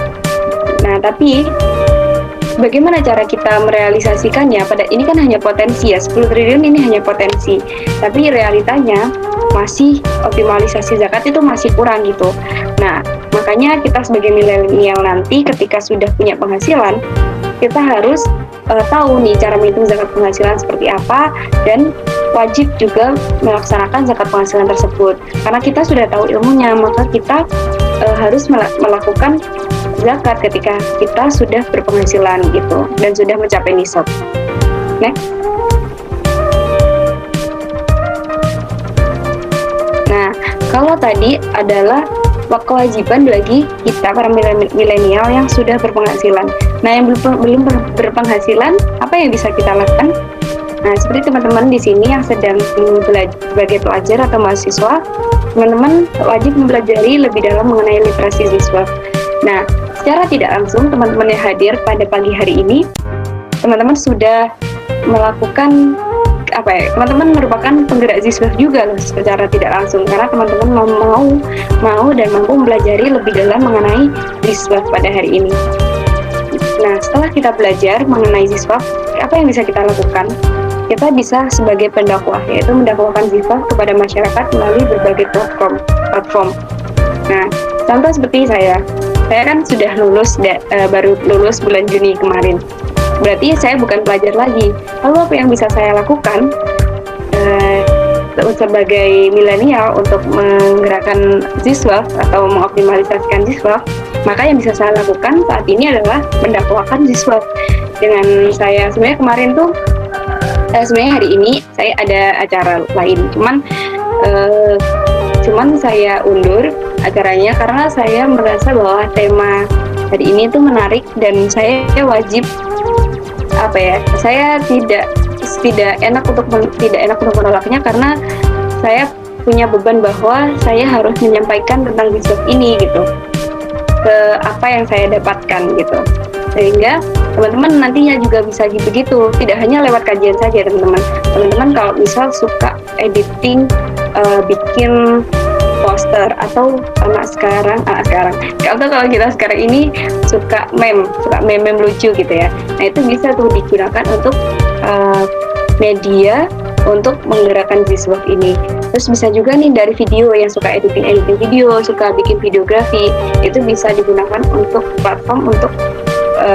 Nah, tapi bagaimana cara kita merealisasikannya? Ini kan hanya potensi ya, 10 triliun ini hanya potensi. Tapi realitanya masih optimalisasi zakat itu masih kurang gitu. Nah, makanya kita sebagai milenial nanti ketika sudah punya penghasilan, kita harus tahu nih cara menghitung zakat penghasilan seperti apa, dan wajib juga melaksanakan zakat penghasilan tersebut. Karena kita sudah tahu ilmunya, maka kita harus melakukan zakat ketika kita sudah berpenghasilan gitu dan sudah mencapai nisab. Next. Nah, kalau tadi adalah kewajiban bagi kita para milenial yang sudah berpenghasilan. Nah, yang belum berpenghasilan, apa yang bisa kita lakukan? Nah, seperti teman-teman di sini yang sedang belajar sebagai pelajar atau mahasiswa, teman-teman wajib mempelajari lebih dalam mengenai literasi Ziswaf. Nah, secara tidak langsung teman-teman yang hadir pada pagi hari ini, teman-teman sudah melakukan teman-teman merupakan penggerak Ziswaf juga loh secara tidak langsung, karena teman-teman mau dan mampu mempelajari lebih dalam mengenai Ziswaf pada hari ini. Nah, setelah kita belajar mengenai Ziswaf, apa yang bisa kita lakukan? Kita bisa sebagai pendakwah, yaitu mendakwakan Ziswaf kepada masyarakat melalui berbagai platform. Nah, contoh seperti saya kan sudah lulus, baru lulus bulan Juni kemarin. Berarti saya bukan pelajar lagi. Lalu apa yang bisa saya lakukan sebagai milenial untuk menggerakkan Ziswaf atau mengoptimalisasikan Ziswaf? Maka yang bisa saya lakukan saat ini adalah mendakwakan Ziswaf. Dengan saya sebenarnya kemarin tuh sebenarnya hari ini saya ada acara lain, cuman saya undur acaranya karena saya merasa bahwa tema hari ini tuh menarik dan saya wajib saya tidak enak untuk menolaknya, karena saya punya beban bahwa saya harus menyampaikan tentang Ziswaf ini gitu ke apa yang saya dapatkan gitu, sehingga teman-teman nantinya juga bisa begitu, tidak hanya lewat kajian saja teman-teman kalau misal suka editing, bikin poster atau kalau kita sekarang ini suka meme lucu gitu ya. Nah, itu bisa tuh digunakan untuk media untuk menggerakkan Ziswaf ini. Terus bisa juga nih dari video yang suka editing video, suka bikin videografi, itu bisa digunakan untuk platform untuk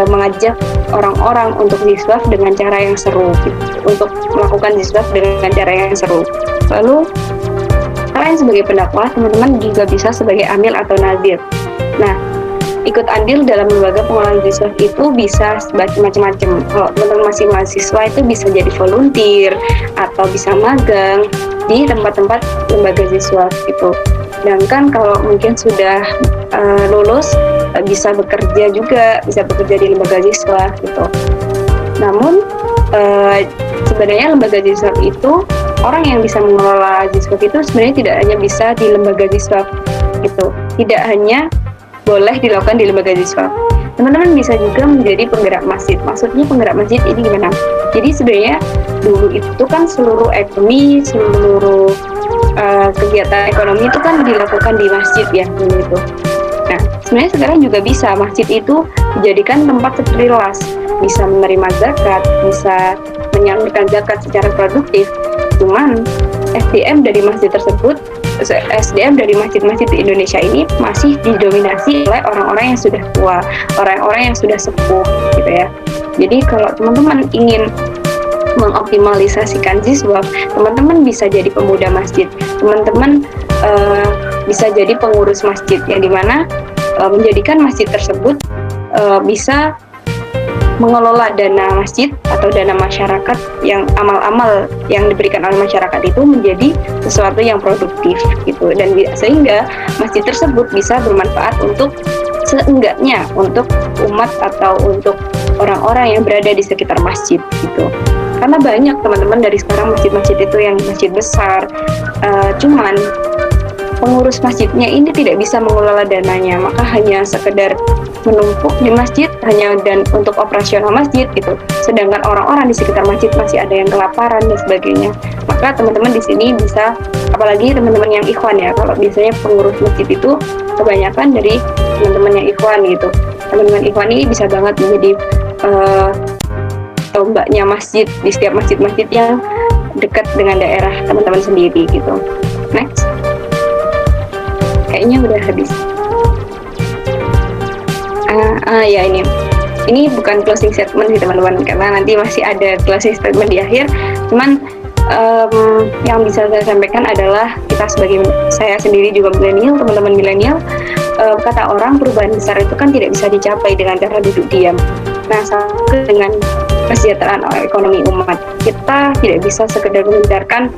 mengajak orang-orang untuk Ziswaf dengan cara yang seru gitu, untuk melakukan Ziswaf dengan cara yang seru. Lalu selain sebagai pendakwah, teman-teman juga bisa sebagai amil atau nazir. Nah, ikut andil dalam lembaga pengelolaan Ziswaf itu bisa macam-macam. Kalau teman-teman masih mahasiswa itu bisa jadi volunteer atau bisa magang di tempat-tempat lembaga Ziswaf gitu. Sedangkan kalau mungkin sudah lulus bisa bekerja juga, bisa bekerja di lembaga Ziswaf gitu. Namun sebenarnya lembaga Ziswaf itu, orang yang bisa mengelola Ziswaf itu sebenarnya tidak hanya bisa di lembaga Ziswaf gitu. Tidak hanya boleh dilakukan di lembaga Ziswaf. Teman-teman bisa juga menjadi penggerak masjid. Maksudnya penggerak masjid ini gimana? Jadi sebenarnya dulu itu kan seluruh ekonomi, seluruh kegiatan ekonomi itu kan dilakukan di masjid ya dulu itu. Nah, sebenarnya sekarang juga bisa masjid itu dijadikan tempat seperti las, bisa menerima zakat, bisa menyalurkan zakat secara produktif. Cuman SDM dari masjid tersebut, SDM dari masjid-masjid di Indonesia ini masih didominasi oleh orang-orang yang sudah tua, orang-orang yang sudah sepuh gitu ya. Jadi kalau teman-teman ingin mengoptimalisasikan Ziswaf, teman-teman bisa jadi pemuda masjid, teman-teman bisa jadi pengurus masjid, yang dimana menjadikan masjid tersebut bisa mengelola dana masjid atau dana masyarakat, yang amal-amal yang diberikan oleh masyarakat itu menjadi sesuatu yang produktif gitu, dan sehingga masjid tersebut bisa bermanfaat untuk seenggaknya untuk umat atau untuk orang-orang yang berada di sekitar masjid gitu. Karena banyak teman-teman dari sekarang masjid-masjid itu yang masjid besar, cuman pengurus masjidnya ini tidak bisa mengelola dananya, maka hanya sekedar menumpuk di masjid hanya dan untuk operasional masjid gitu. Sedangkan orang-orang di sekitar masjid masih ada yang kelaparan dan sebagainya. Maka teman-teman di sini bisa, apalagi teman-teman yang ikhwan ya, kalau biasanya pengurus masjid itu kebanyakan dari teman-teman yang ikhwan gitu. Teman-teman ikhwan ini bisa banget menjadi tombaknya masjid di setiap masjid-masjid yang dekat dengan daerah teman-teman sendiri gitu. Next. Kayaknya udah habis. Ya ini bukan closing statement sih teman-teman, karena nanti masih ada closing statement di akhir. Cuman yang bisa saya sampaikan adalah saya sendiri juga milenial, teman-teman milenial, kata orang perubahan besar itu kan tidak bisa dicapai dengan cara duduk diam. Nah, sama dengan kesejahteraan ekonomi umat, kita tidak bisa sekedar mengedarkan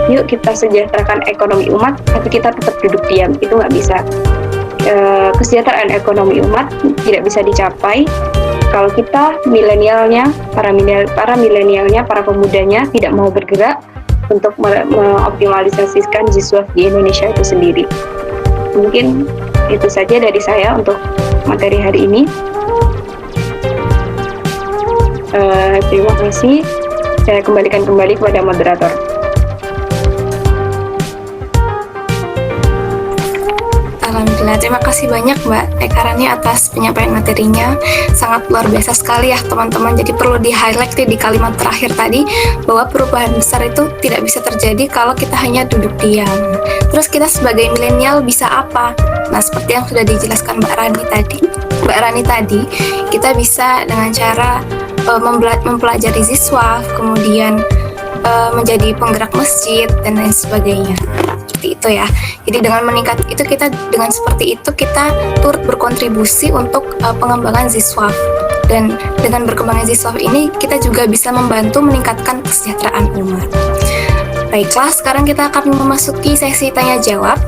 yuk kita sejahterakan ekonomi umat tapi kita tetap duduk diam, itu nggak bisa. Kesejahteraan ekonomi umat tidak bisa dicapai kalau kita milenialnya, para milenialnya, para pemudanya tidak mau bergerak untuk mengoptimalisasikan Ziswaf di Indonesia itu sendiri. Mungkin itu saja dari saya untuk materi hari ini. Terima kasih. Saya kembalikan kepada moderator. Alhamdulillah, terima kasih banyak Mbak Eka Rani atas penyampaian materinya. Sangat luar biasa sekali ya teman-teman. Jadi perlu di-highlight di kalimat terakhir tadi, bahwa perubahan besar itu tidak bisa terjadi kalau kita hanya duduk diam. Terus kita sebagai milenial bisa apa? Nah, seperti yang sudah dijelaskan Mbak Rani tadi, kita bisa dengan cara mempelajari Ziswaf, kemudian menjadi penggerak masjid dan lain sebagainya. Seperti itu ya. Jadi dengan seperti itu kita turut berkontribusi untuk pengembangan Ziswaf, dan dengan berkembangnya Ziswaf ini kita juga bisa membantu meningkatkan kesejahteraan umat. Baiklah, sekarang kita akan memasuki sesi tanya jawab.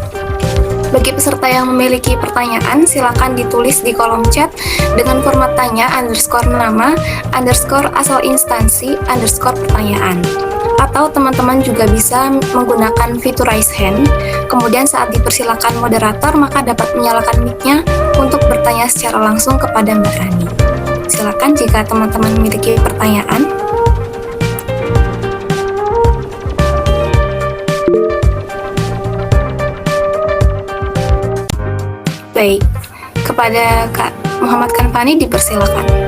Bagi peserta yang memiliki pertanyaan, silakan ditulis di kolom chat dengan format tanya _nama _asal instansi _pertanyaan. Atau teman-teman juga bisa menggunakan fitur raise hand. Kemudian saat dipersilakan moderator, maka dapat menyalakan mic-nya untuk bertanya secara langsung kepada Mbak Rani. Silakan jika teman-teman memiliki pertanyaan. Baik, kepada Kak Muhammad Kanfani dipersilakan.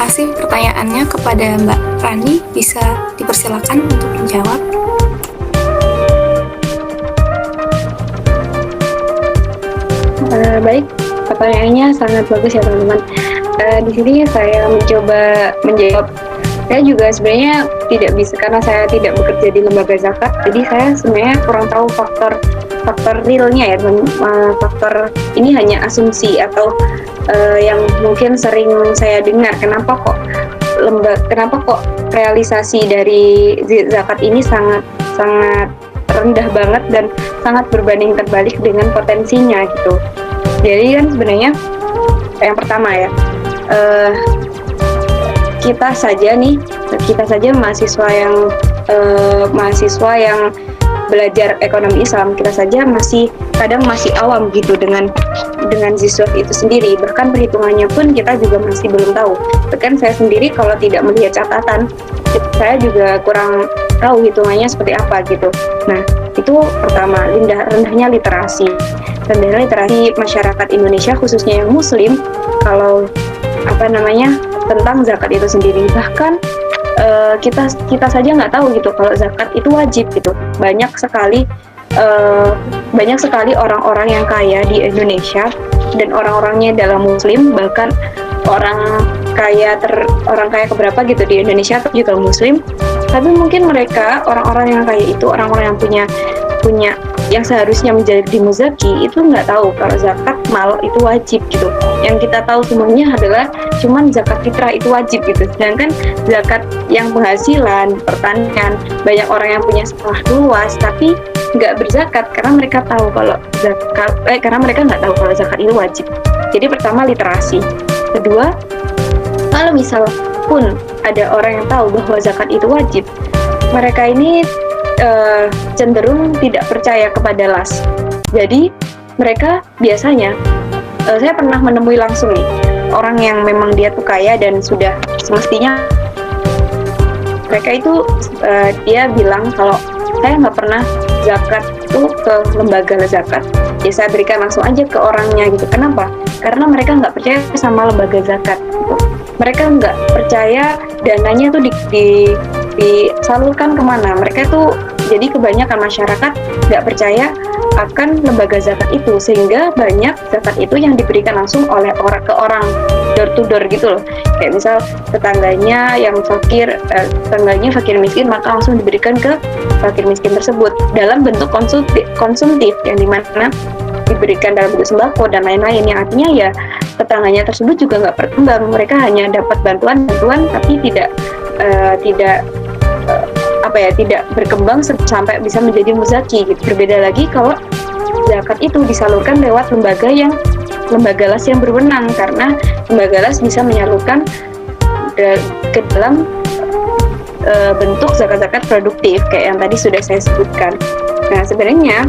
kasih pertanyaannya kepada Mbak Rani, bisa dipersilakan untuk menjawab. Baik, pertanyaannya sangat bagus ya teman-teman. Di sini saya mencoba menjawab. Saya juga sebenarnya tidak bisa karena saya tidak bekerja di lembaga zakat. Jadi saya sebenarnya kurang tahu faktor realnya ya, faktor ini hanya asumsi atau yang mungkin sering saya dengar. Kenapa kok realisasi dari zakat ini sangat rendah banget dan sangat berbanding terbalik dengan potensinya gitu. Jadi kan sebenarnya yang pertama ya, kita saja mahasiswa yang belajar ekonomi Islam, kita saja kadang masih awam gitu dengan ziswaf itu sendiri. Bahkan perhitungannya pun kita juga masih belum tahu. Bahkan saya sendiri kalau tidak melihat catatan, saya juga kurang tahu hitungannya seperti apa gitu. Nah, itu pertama, rendahnya literasi masyarakat Indonesia khususnya yang Muslim kalau tentang zakat itu sendiri. Bahkan kita saja nggak tahu gitu kalau zakat itu wajib gitu. Banyak sekali orang-orang yang kaya di Indonesia dan orang-orangnya dalam Muslim, bahkan orang kaya keberapa gitu di Indonesia juga Muslim. Tapi mungkin mereka orang-orang yang kaya itu, orang-orang yang punya yang seharusnya menjadi muzaki itu nggak tahu kalau zakat mal itu wajib gitu. Yang kita tahu semuanya adalah cuman zakat fitrah itu wajib gitu. Sedangkan zakat yang penghasilan, pertanian, banyak orang yang punya sawah luas tapi nggak berzakat karena mereka tahu kalau nggak tahu kalau zakat itu wajib. Jadi pertama literasi. Kedua, kalau misal pun ada orang yang tahu bahwa zakat itu wajib, mereka ini cenderung tidak percaya kepada las. Jadi mereka biasanya, saya pernah menemui langsung nih orang yang memang dia tuh kaya dan sudah semestinya mereka itu dia bilang kalau saya nggak pernah zakat tuh ke lembaga zakat, ya saya berikan langsung aja ke orangnya gitu. Kenapa? Karena mereka nggak percaya sama lembaga zakat gitu. Mereka nggak percaya dananya tuh disalurkan kemana. Mereka tuh jadi kebanyakan masyarakat nggak percaya akan lembaga zakat itu, sehingga banyak zakat itu yang diberikan langsung oleh orang door to door gitu loh. Kayak misal tetangganya yang fakir miskin, maka langsung diberikan ke fakir miskin tersebut dalam bentuk konsumtif yang dimana diberikan dalam bentuk sembako dan lain-lain, yang artinya ya tetangganya tersebut juga nggak berkembang. Mereka hanya dapat bantuan tapi tidak berkembang sampai bisa menjadi muzaki gitu. Berbeda lagi kalau zakat itu disalurkan lewat lembaga las yang berwenang, karena lembaga las bisa menyalurkan ke dalam bentuk zakat-zakat produktif kayak yang tadi sudah saya sebutkan. Nah, sebenarnya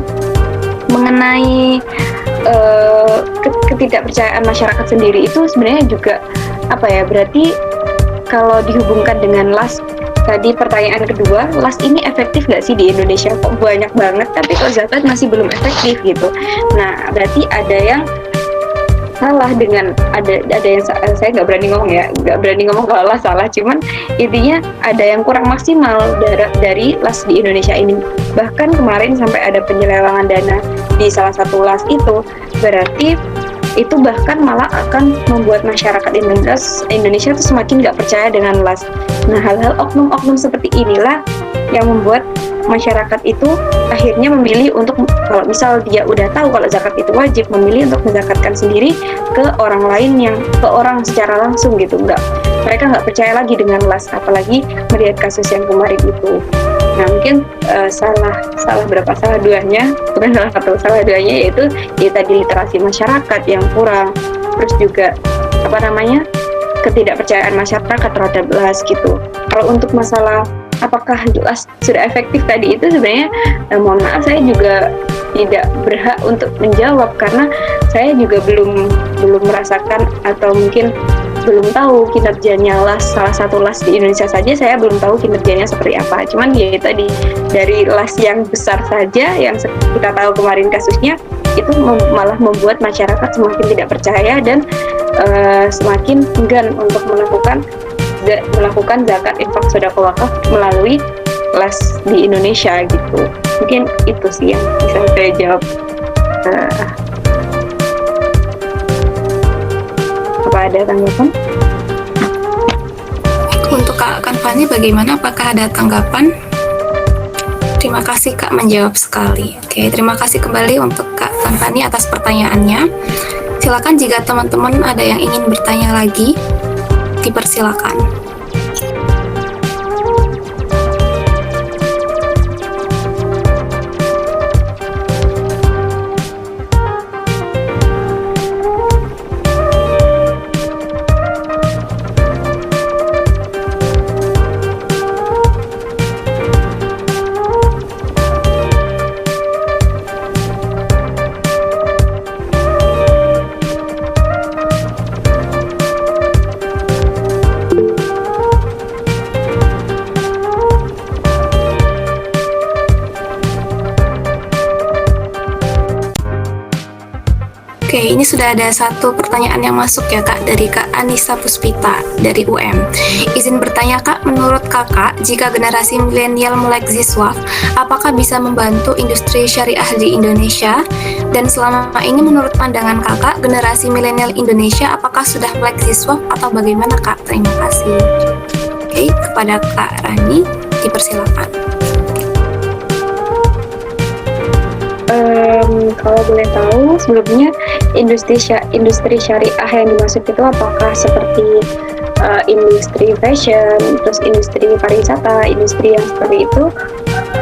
mengenai ketidakpercayaan masyarakat sendiri itu sebenarnya juga berarti kalau dihubungkan dengan las tadi, pertanyaan kedua, las ini efektif nggak sih di Indonesia? Kok banyak banget, tapi kalau zakat masih belum efektif gitu. Nah, berarti ada yang salah dengan ada yang saya nggak berani ngomong kalau las salah. Cuman intinya ada yang kurang maksimal dari las di Indonesia ini. Bahkan kemarin sampai ada penyelewengan dana di salah satu las itu, berarti itu bahkan malah akan membuat masyarakat Indonesia itu semakin nggak percaya dengan las. Nah, hal-hal oknum-oknum seperti inilah yang membuat masyarakat itu akhirnya memilih untuk, kalau misal dia udah tahu kalau zakat itu wajib, memilih untuk menzakatkan sendiri ke orang lain, ke orang secara langsung gitu. Mereka nggak percaya lagi dengan las, apalagi melihat kasus yang kemarin itu. Nah, mungkin salah duanya yaitu tadi literasi masyarakat yang kurang, terus juga ketidakpercayaan masyarakat terhadap las gitu. Kalau untuk masalah apakah las sudah efektif tadi itu sebenarnya mohon maaf, saya juga tidak berhak untuk menjawab karena saya juga belum merasakan atau mungkin belum tahu kinerjanya las. Salah satu las di Indonesia saja saya belum tahu kinerjanya seperti apa. Cuman ya tadi dari las yang besar saja yang kita tahu kemarin kasusnya itu malah membuat masyarakat semakin tidak percaya dan semakin enggan untuk melakukan melakukan zakat, infak, sedekah, wakaf melalui les di Indonesia gitu. Mungkin itu sih yang bisa saya jawab. Apa ada tanggapan? Untuk Kak Kanfani bagaimana? Apakah ada tanggapan? Terima kasih Kak menjawab sekali. Oke, terima kasih kembali untuk Kak Kanfani atas pertanyaannya. Silakan jika teman-teman ada yang ingin bertanya lagi, dipersilakan. Oke, ini sudah ada satu pertanyaan yang masuk ya Kak, dari Kak Anissa Puspita dari UM. Izin bertanya Kak, menurut Kakak, jika generasi milenial melek Ziswaf, apakah bisa membantu industri syariah di Indonesia? Dan selama ini menurut pandangan Kakak, generasi milenial Indonesia apakah sudah melek Ziswaf atau bagaimana Kak? Terima kasih. Oke, kepada Kak Rani, dipersilakan. Kalau boleh tahu, sebelumnya industri syariah yang dimaksud itu apakah seperti industri fashion, terus industri pariwisata, industri yang seperti itu,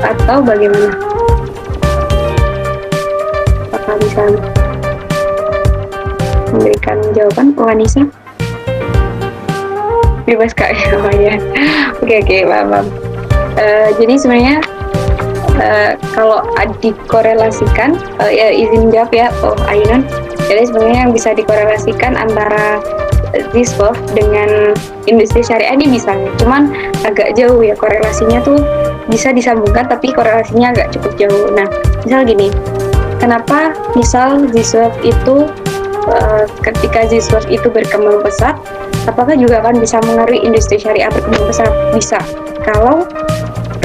atau bagaimana? Apakah bisa memberikan jawaban, Wanisa? Bebas Kak, ya. Oke, paham. Jadi sebenarnya kalau dikorelasikan, ya izin jawab ya, Ainun. Jadi sebenarnya yang bisa dikorelasikan antara Ziswaf dengan industri syariah ini bisa, cuman agak jauh ya korelasinya tuh, bisa disambungkan tapi korelasinya agak cukup jauh. Nah, misal gini, kenapa misal Ziswaf itu ketika Ziswaf itu berkembang pesat, apakah juga akan bisa mengaruhi industri syariah berkembang pesat? Bisa, kalau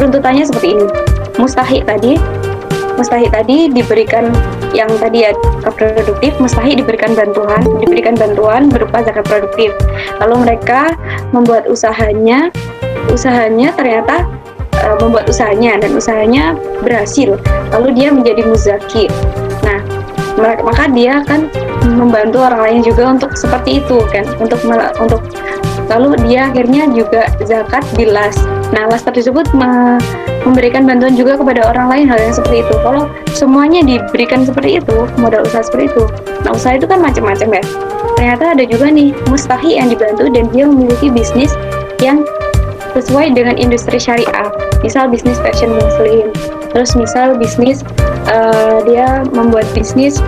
runtutannya seperti ini. Mustahik tadi diberikan yang tadi ya produktif, mustahik diberikan bantuan berupa zakat produktif. Lalu mereka membuat usahanya ternyata membuat usahanya dan usahanya berhasil. Lalu dia menjadi muzaki. Nah, maka dia akan membantu orang lain juga untuk seperti itu kan, untuk lalu dia akhirnya juga zakat bilas. Nah, las tersebut memberikan bantuan juga kepada orang lain, hal yang seperti itu. Kalau semuanya diberikan seperti itu, modal usaha seperti itu, nah usaha itu kan macam-macam ya. Ternyata ada juga nih mustahi yang dibantu dan dia memiliki bisnis yang sesuai dengan industri syariah. Misal bisnis fashion muslim, terus misal bisnis dia membuat bisnis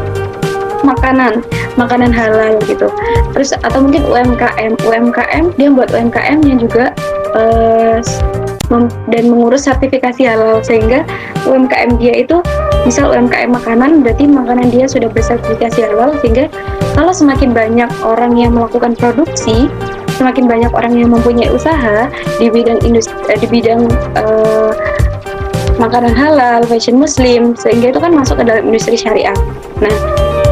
makanan halal gitu. Terus atau mungkin UMKM dia buat UMKM yang juga dan mengurus sertifikasi halal, sehingga UMKM dia itu misal UMKM makanan, berarti makanan dia sudah bersertifikasi halal, sehingga kalau semakin banyak orang yang melakukan produksi, semakin banyak orang yang mempunyai usaha di bidang makanan halal, fashion muslim, sehingga itu kan masuk ke dalam industri syariah. Nah,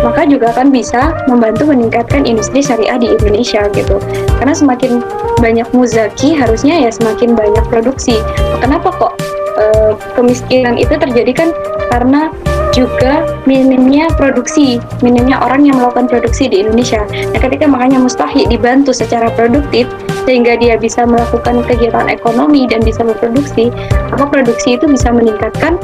maka juga akan bisa membantu meningkatkan industri syariah di Indonesia gitu. Karena semakin banyak muzaki, harusnya ya semakin banyak produksi. Kenapa kok kemiskinan itu terjadi kan? Karena juga minimnya produksi, minimnya orang yang melakukan produksi di Indonesia. Nah, ketika makanya mustahik dibantu secara produktif, sehingga dia bisa melakukan kegiatan ekonomi dan bisa berproduksi, maka produksi itu bisa meningkatkan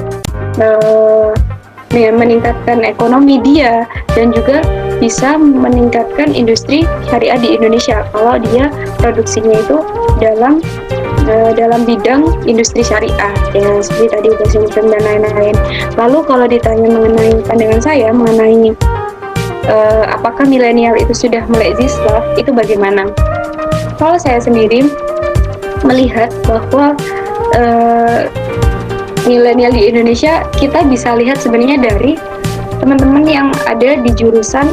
ekonomi dia, dan juga bisa meningkatkan industri syariah di Indonesia kalau dia produksinya itu dalam bidang industri syariah ya, seperti tadi fashion dan lain-lain. Lalu kalau ditanya mengenai pandangan saya mengenai apakah milenial itu sudah melek Ziswaf, itu bagaimana? Kalau saya sendiri melihat bahwa milenial di Indonesia, kita bisa lihat sebenarnya dari teman-teman yang ada di jurusan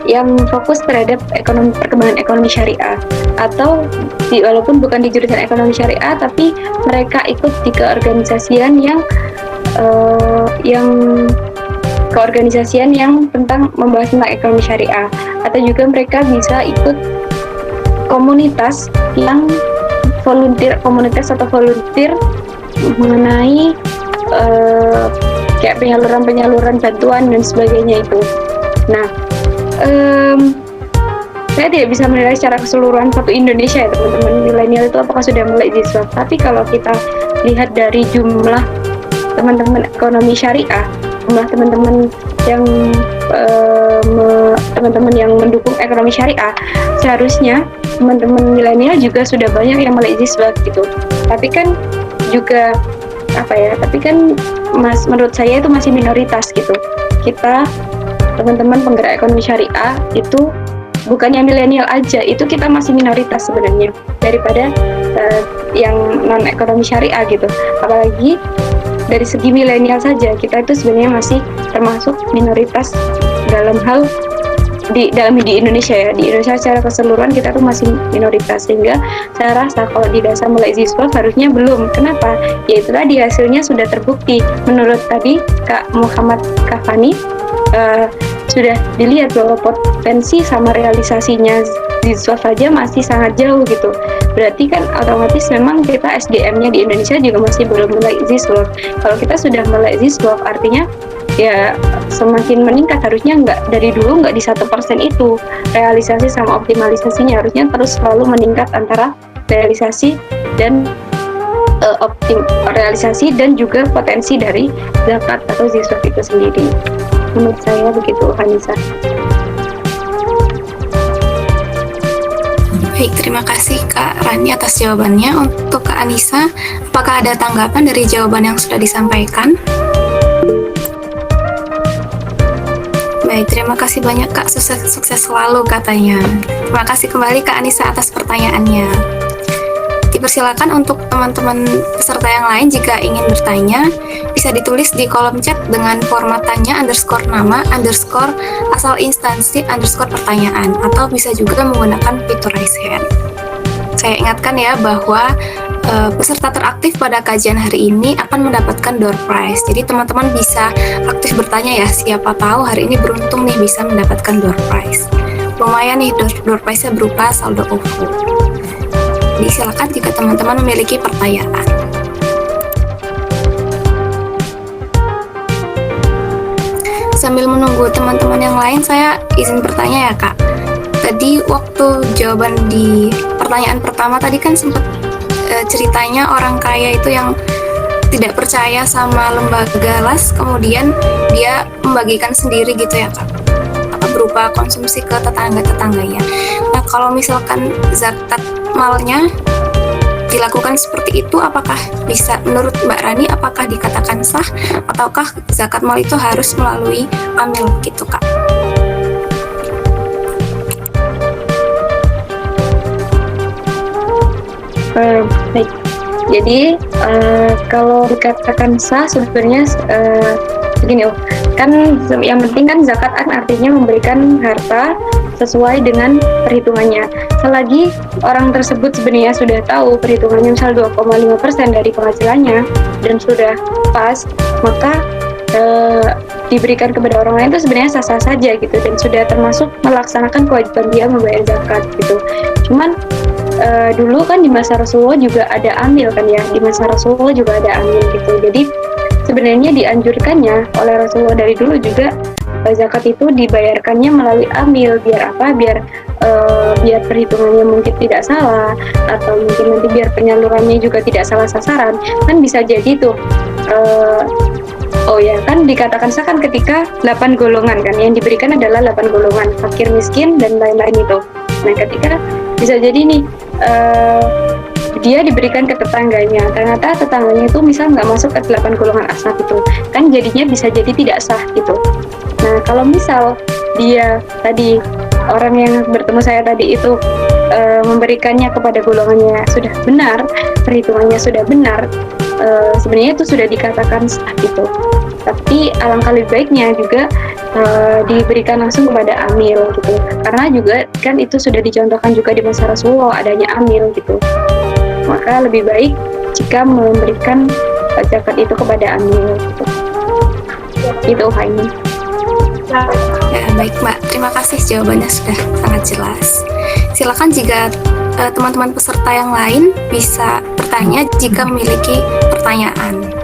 yang fokus terhadap perkembangan ekonomi syariah, atau walaupun bukan di jurusan ekonomi syariah tapi mereka ikut di keorganisasian yang tentang membahas tentang ekonomi syariah, atau juga mereka bisa ikut komunitas volunteer mengenai kayak penyaluran bantuan dan sebagainya itu. Nah, saya tidak bisa menilai secara keseluruhan satu Indonesia ya teman-teman milenial itu apakah sudah melek Ziswaf. Tapi kalau kita lihat dari jumlah teman-teman ekonomi syariah, jumlah teman-teman yang mendukung ekonomi syariah, seharusnya teman-teman milenial juga sudah banyak yang melek Ziswaf gitu. Tapi kan juga menurut saya itu masih minoritas gitu. Kita teman-teman penggerak ekonomi syariah itu bukannya milenial aja, itu kita masih minoritas sebenarnya daripada yang non ekonomi syariah gitu. Apalagi dari segi milenial saja kita itu sebenarnya masih termasuk minoritas dalam hal di Indonesia ya. Di Indonesia secara keseluruhan kita tuh masih minoritas, sehingga saya rasa kalau di dasar melek Ziswaf harusnya belum. Kenapa? Yaitu tadi hasilnya sudah terbukti. Menurut tadi Kak Muhammad Kafani sudah dilihat bahwa potensi sama realisasinya Ziswaf aja masih sangat jauh gitu. Berarti kan otomatis memang kita SDM-nya di Indonesia juga masih belum melek Ziswaf. Kalau kita sudah melek Ziswaf artinya ya semakin meningkat, harusnya dari dulu nggak di 1% itu realisasi sama optimalisasinya, harusnya terus selalu meningkat antara realisasi dan realisasi dan juga potensi dari zakat atau Ziswaf itu sendiri. Menurut saya begitu, Hanisa. Baik, terima kasih Kak Rani atas jawabannya. Untuk Kak Anissa, apakah ada tanggapan dari jawaban yang sudah disampaikan? Baik, terima kasih banyak Kak, sukses selalu katanya. Terima kasih kembali Kak Anissa atas pertanyaannya. Dipersilakan untuk teman-teman peserta yang lain jika ingin bertanya, bisa ditulis di kolom chat dengan format tanya _nama _asal instansi _pertanyaan, atau bisa juga menggunakan fitur raise hand. Saya ingatkan ya bahwa peserta teraktif pada kajian hari ini akan mendapatkan door prize. Jadi teman-teman bisa aktif bertanya ya, siapa tahu hari ini beruntung nih bisa mendapatkan door prize. Lumayan nih door prize-nya berupa saldo OVO. Jadi silakan jika teman-teman memiliki pertanyaan. Sambil menunggu teman-teman yang lain, saya izin bertanya ya Kak. Tadi waktu jawaban di pertanyaan pertama tadi kan sempat ceritanya orang kaya itu yang tidak percaya sama lembaga las, kemudian dia membagikan sendiri gitu ya Kak, berupa konsumsi ke tetangga-tetangganya. Nah, kalau misalkan zakat malnya dilakukan seperti itu, apakah bisa, menurut Mbak Rani, apakah dikatakan sah, ataukah zakat mal itu harus melalui amil gitu Kak? Baik, jadi kalau dikatakan sah sebenarnya begini, kan yang penting kan zakat kan artinya memberikan harta sesuai dengan perhitungannya. Selagi orang tersebut sebenarnya sudah tahu perhitungannya misal 2,5% dari penghasilannya dan sudah pas, maka diberikan kepada orang lain itu sebenarnya sah-sah saja gitu, dan sudah termasuk melaksanakan kewajiban dia membayar zakat gitu. Cuman dulu kan di masa Rasulullah juga ada amil kan ya, di masa Rasulullah juga ada amil gitu. Jadi sebenarnya dianjurkannya oleh Rasulullah dari dulu juga zakat itu dibayarkannya melalui amil. Biar apa? Biar perhitungannya mungkin tidak salah, atau mungkin nanti biar penyalurannya juga tidak salah sasaran. Kan bisa jadi tuh kan dikatakan sah kan ketika 8 golongan kan, yang diberikan adalah 8 golongan, fakir, miskin, dan lain-lain itu. Nah, ketika bisa jadi nih dia diberikan ke tetangganya, ternyata tetangganya itu misal nggak masuk ke 8 golongan asnaf itu, kan jadinya bisa jadi tidak sah gitu. Nah, kalau misal dia tadi, orang yang bertemu saya tadi itu memberikannya kepada golongannya sudah benar, perhitungannya sudah benar, sebenarnya itu sudah dikatakan sah gitu. Tapi alangkah lebih baiknya juga diberikan langsung kepada amil gitu. Karena juga kan itu sudah dicontohkan juga di masa Rasulullah adanya amil gitu. Maka lebih baik jika memberikan zakat itu kepada amil gitu. Itu Haini. Ya, baik Mbak, terima kasih jawabannya sudah sangat jelas. Silakan jika teman-teman peserta yang lain bisa bertanya jika memiliki pertanyaan.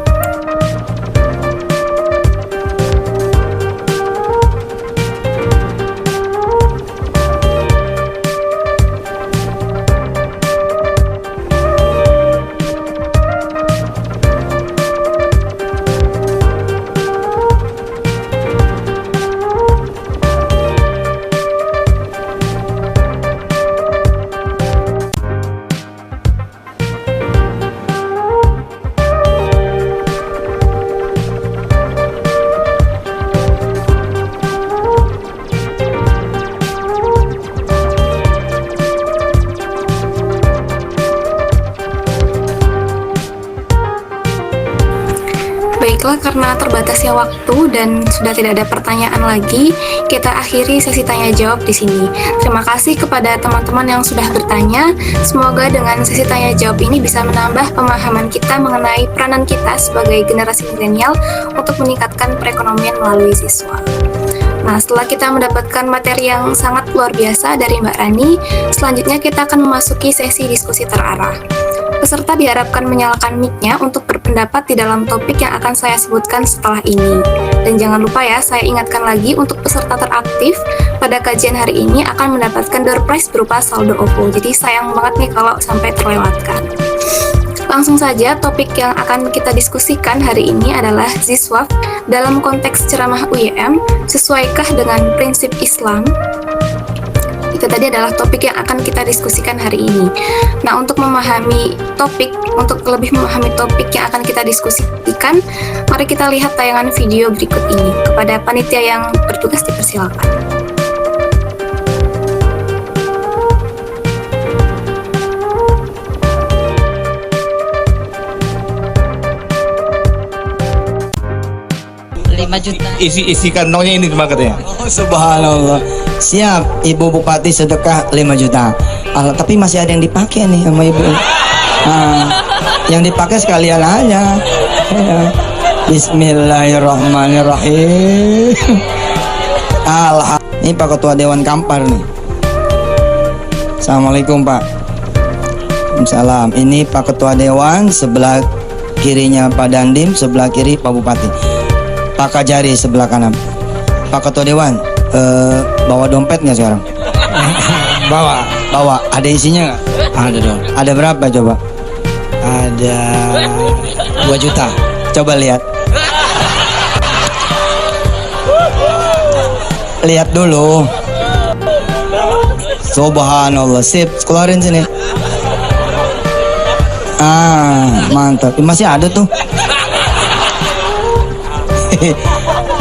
Baiklah, karena terbatasnya waktu dan sudah tidak ada pertanyaan lagi, kita akhiri sesi tanya jawab di sini. Terima kasih kepada teman-teman yang sudah bertanya. Semoga dengan sesi tanya jawab ini bisa menambah pemahaman kita mengenai peranan kita sebagai generasi milenial untuk meningkatkan perekonomian melalui siswa. Nah, setelah kita mendapatkan materi yang sangat luar biasa dari Mbak Rani, selanjutnya kita akan memasuki sesi diskusi terarah. Peserta diharapkan menyalakan mic-nya untuk berpendapat di dalam topik yang akan saya sebutkan setelah ini. Dan jangan lupa ya, saya ingatkan lagi untuk peserta teraktif pada kajian hari ini akan mendapatkan door prize berupa saldo OVO. Jadi sayang banget nih kalau sampai terlewatkan. Langsung saja, topik yang akan kita diskusikan hari ini adalah Ziswaf dalam konteks ceramah UYM, sesuaikah dengan prinsip Islam? Itu tadi adalah topik yang akan kita diskusikan hari ini. Nah, untuk memahami topik, untuk lebih memahami topik yang akan kita diskusikan, mari kita lihat tayangan video berikut ini. Kepada panitia yang bertugas dipersilakan. Isi kantongnya ini cuma katanya. Oh, subhanallah. Siap, Ibu Bupati sedekah 5 juta. Tapi masih ada yang dipakai nih sama Ibu. Yang dipakai sekalian aja. Bismillahirrahmanirrahim. Ini Pak Ketua Dewan Kampar nih. Assalamualaikum Pak. Waalaikumsalam. Ini Pak Ketua Dewan, sebelah kirinya Pak Dandim, sebelah kiri Pak Bupati. Pak Kajari sebelah kanan. Pak Ketua Dewan, bawa dompet nggak sekarang? Bawa. Ada isinya nggak? Ada dong. Ada berapa coba? Ada 2 juta. Coba lihat. Lihat dulu. Subhanallah. Sip, keluarin sini. Mantap. Masih ada tuh.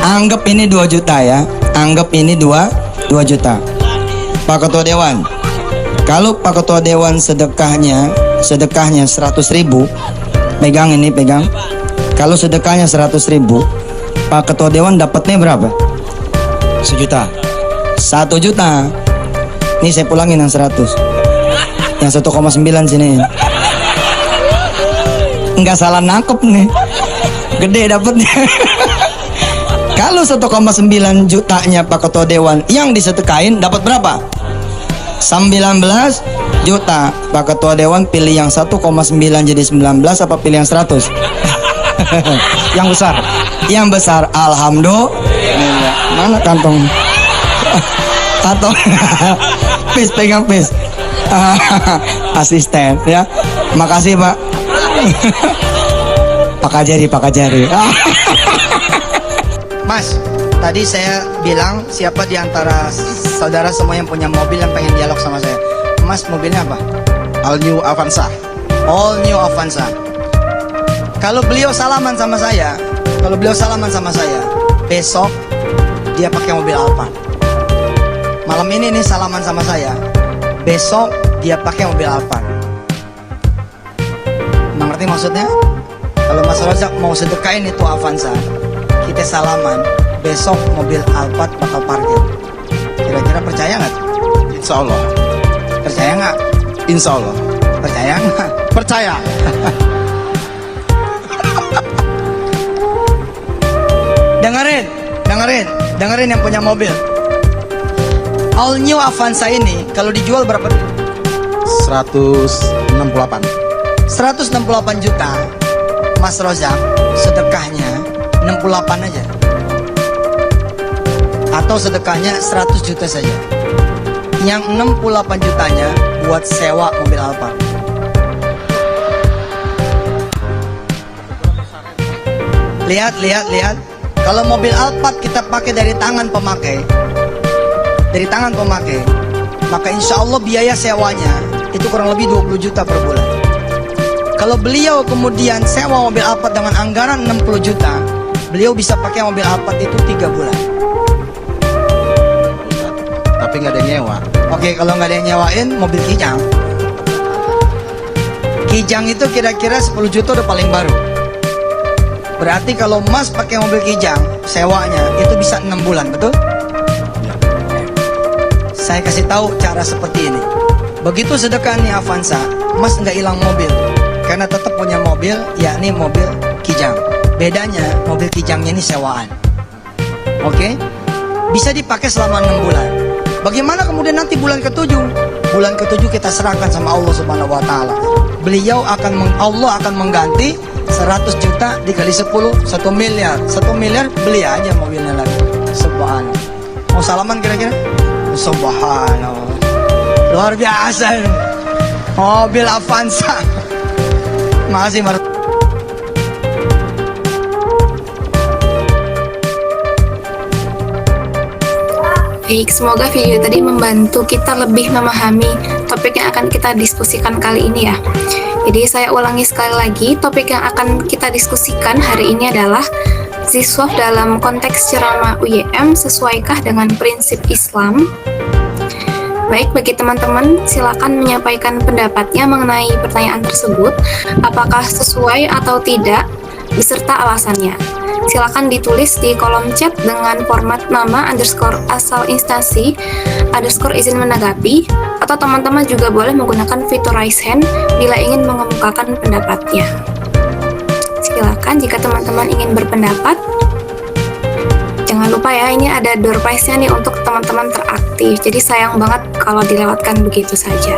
Anggap ini 2 juta ya. Anggap ini 2 juta. Pak Ketua Dewan, kalau Pak Ketua Dewan sedekahnya 100.000, pegang ini, pegang. Kalau sedekahnya 100.000, Pak Ketua Dewan dapatnya berapa? 1 juta. 1 juta. Ini saya pulangin yang 100. Yang 1,9 sini. Enggak salah nangkep nih. Gede dapatnya. Kalau 1,9 jutanya Pak Ketua Dewan yang disedekain dapat berapa? 19 juta. Pak Ketua Dewan pilih yang 1,9 jadi 19 apa pilih yang 100? Yang besar. Yang besar. Alhamdulillah. Mana kantong? Kantong. Pis, pegang pis. Asisten ya. Makasih Pak. Pak Kajari. Mas, tadi saya bilang siapa di antara saudara semua yang punya mobil yang pengen dialog sama saya. Mas, mobilnya apa? All New Avanza. All New Avanza. Kalau beliau salaman sama saya, besok dia pakai mobil Alphard. Malam ini nih salaman sama saya, besok dia pakai mobil Alphard. Mengerti maksudnya? Kalau Mas Rozak mau sedekain itu Avanza, kita salaman, besok mobil Alphard bakal parkir. Kira-kira percaya nggak? Insya Allah. Percaya nggak? Insya Allah. Percaya nggak? Percaya. Dengerin yang punya mobil. All new Avanza ini kalau dijual berapa? 168. 168 juta. Mas Rozak sedekahnya 68 aja. Atau sedekahnya 100 juta saja. Yang 68 jutanya buat sewa mobil Alphard. Lihat. Kalau mobil Alphard kita pakai dari tangan pemakai, maka insya Allah biaya sewanya itu kurang lebih 20 juta per bulan. Kalau beliau kemudian sewa mobil Alphard dengan anggaran 60 juta, beliau bisa pakai mobil Alphard itu 3 bulan. Tapi nggak ada yang nyewa. Oke, kalau nggak ada yang nyewain, mobil Kijang. Kijang itu kira-kira 10 juta udah paling baru. Berarti kalau Mas pakai mobil Kijang, sewanya itu bisa 6 bulan, betul? Saya kasih tahu cara seperti ini. Begitu sedekah nih Avanza, Mas nggak hilang mobil, karena tetap punya mobil, yakni mobil Kijang. Bedanya mobil Kijangnya ini sewaan. Oke? Bisa dipakai selama 6 bulan. Bagaimana kemudian nanti bulan ke-7? Bulan ke-7 kita serahkan sama Allah Subhanahu wa taala. Allah akan mengganti 100 juta dikali 10, 1 miliar. 1 miliar beli aja mobilnya lagi. Subhanallah. Mau salaman kira-kira? Subhanallah. Luar biasa. Mobil Avanza. Makasih Mas. Baik, semoga video tadi membantu kita lebih memahami topik yang akan kita diskusikan kali ini ya. Jadi saya ulangi sekali lagi, topik yang akan kita diskusikan hari ini adalah ziswaf dalam konteks ceramah UYM sesuaikah dengan prinsip Islam? Baik, bagi teman-teman silakan menyampaikan pendapatnya mengenai pertanyaan tersebut, apakah sesuai atau tidak, beserta alasannya. Silakan ditulis di kolom chat dengan format nama _asal instansi _izin menanggapi, atau teman-teman juga boleh menggunakan fitur raise hand bila ingin mengemukakan pendapatnya. Silakan jika teman-teman ingin berpendapat. Jangan lupa ya, ini ada door prize-nya nih untuk teman-teman teraktif. Jadi sayang banget kalau dilewatkan begitu saja.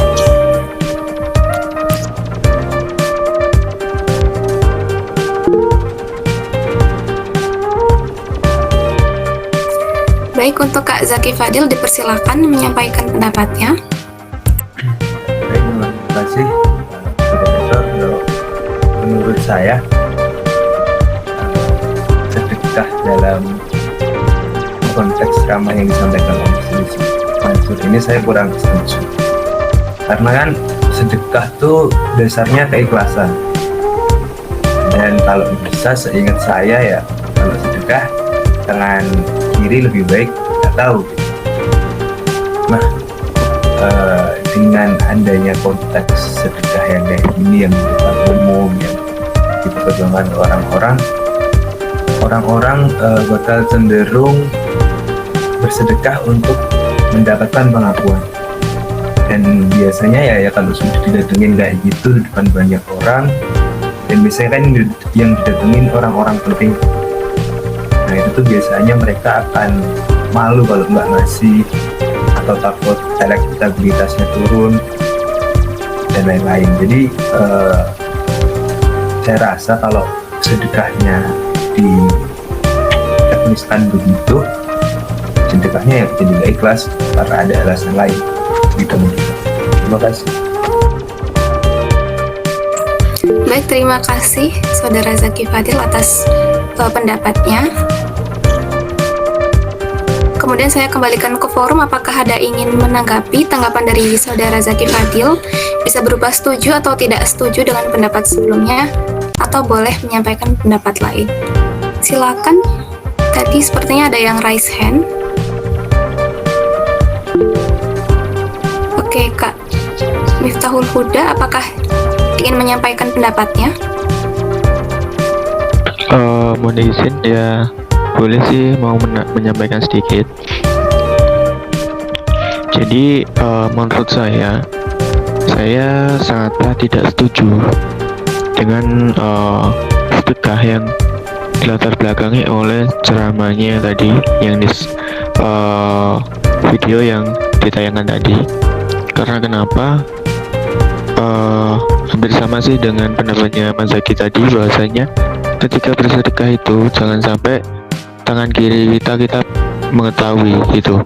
Baik, untuk Kak Zaki Fadil dipersilakan menyampaikan pendapatnya. Baik, terima kasih Profesor. Menurut saya sedekah dalam konteks ceramah yang disampaikan oleh Mansur ini saya kurang setuju, karena kan sedekah tuh dasarnya keikhlasan, dan kalau bisa seingat saya ya, kalau sedekah tangan kiri lebih baik, nggak tahu. Nah, dengan adanya konteks sedekah yang kayak gini, yang bersifat umum, yang diperjuangkan orang-orang bakal cenderung bersedekah untuk mendapatkan pengakuan. Dan biasanya ya kalau sudah didatengin kayak gitu di depan banyak orang, dan biasanya kan yang didatengin orang-orang penting. Nah itu tuh biasanya mereka akan malu kalau nggak ngasih, atau takut elektabilitasnya turun dan lain-lain. Jadi saya rasa kalau sedekahnya ditekniskan begitu, sedekahnya ya jadi nggak ikhlas karena ada alasan lain gitu. Terima kasih. Baik, terima kasih Saudara Zaki Fadil atas pendapatnya. Kemudian saya kembalikan ke forum, apakah ada ingin menanggapi tanggapan dari Saudara Zaki Fadil? Bisa berupa setuju atau tidak setuju dengan pendapat sebelumnya, atau boleh menyampaikan pendapat lain. Silakan. Tadi sepertinya ada yang raise hand. Oke, Kak Miftahul Huda, apakah ingin menyampaikan pendapatnya? Mohon izin ya, boleh sih mau menyampaikan sedikit. Jadi menurut saya sangatlah tidak setuju dengan sedekah yang dilatar belakangi oleh ceramahnya tadi, yang di video yang ditayangkan tadi. Karena kenapa? Hampir sama sih dengan pendapatnya Mas Zaki tadi, bahwasanya ketika bersedekah itu jangan sampai tangan kiri kita mengetahui gitu.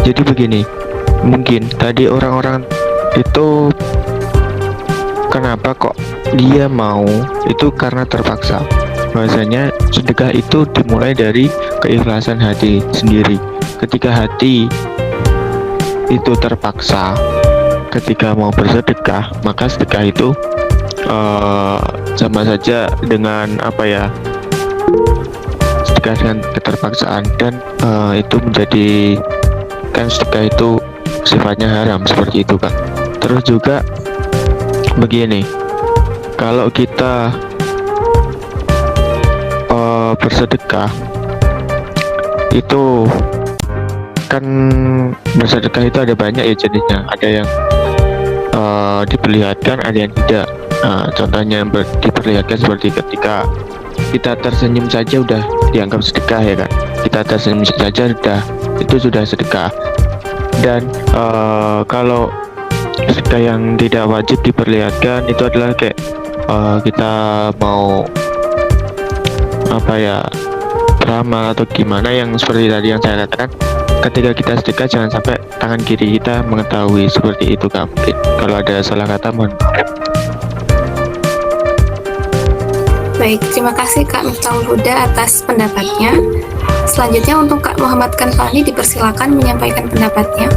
Jadi begini, mungkin tadi orang-orang itu kenapa kok dia mau itu karena terpaksa. Bahwasanya sedekah itu dimulai dari keikhlasan hati sendiri. Ketika hati itu terpaksa ketika mau bersedekah, maka sedekah itu sama saja dengan sedekah dengan keterpaksaan, dan itu menjadi kan sedekah itu sifatnya haram seperti itu kan. Terus juga begini, kalau kita bersedekah itu kan, bersedekah itu ada banyak ya jenisnya, ada yang diperlihatkan, ada yang tidak. Contohnya yang diperlihatkan seperti ketika kita tersenyum saja udah dianggap sedekah ya kan, kita tersenyum saja itu sudah sedekah. Dan kalau sedekah yang tidak wajib diperlihatkan itu adalah kayak kita mau beramal atau gimana, yang seperti tadi yang saya katakan, ketika kita sedekah jangan sampai tangan kiri kita mengetahui, seperti itu Kak. Mungkin kalau ada salah kata mohon maaf. Baik, terima kasih Kak Miftahul Huda atas pendapatnya. Selanjutnya untuk Kak Muhammad Kanfani dipersilakan menyampaikan pendapatnya.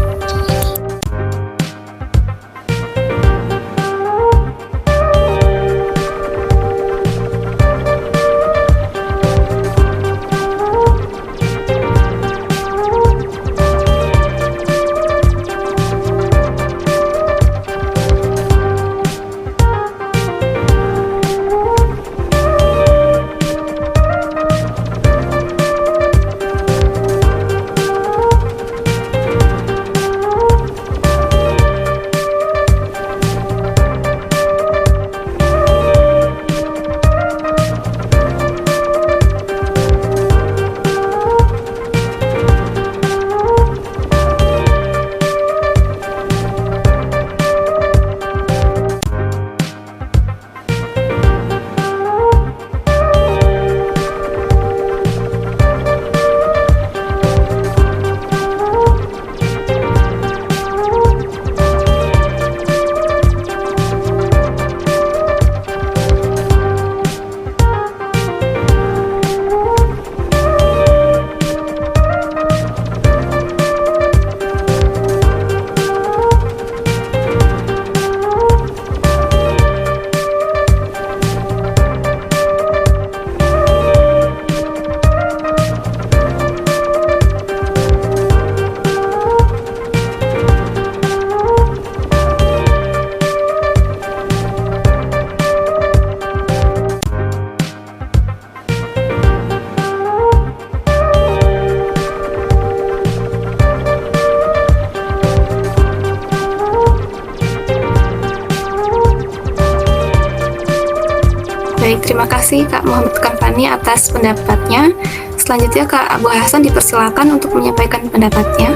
Baik, terima kasih Kak Muhammad Kanfani atas pendapatnya. Selanjutnya Kak Abu Hasan dipersilakan untuk menyampaikan pendapatnya.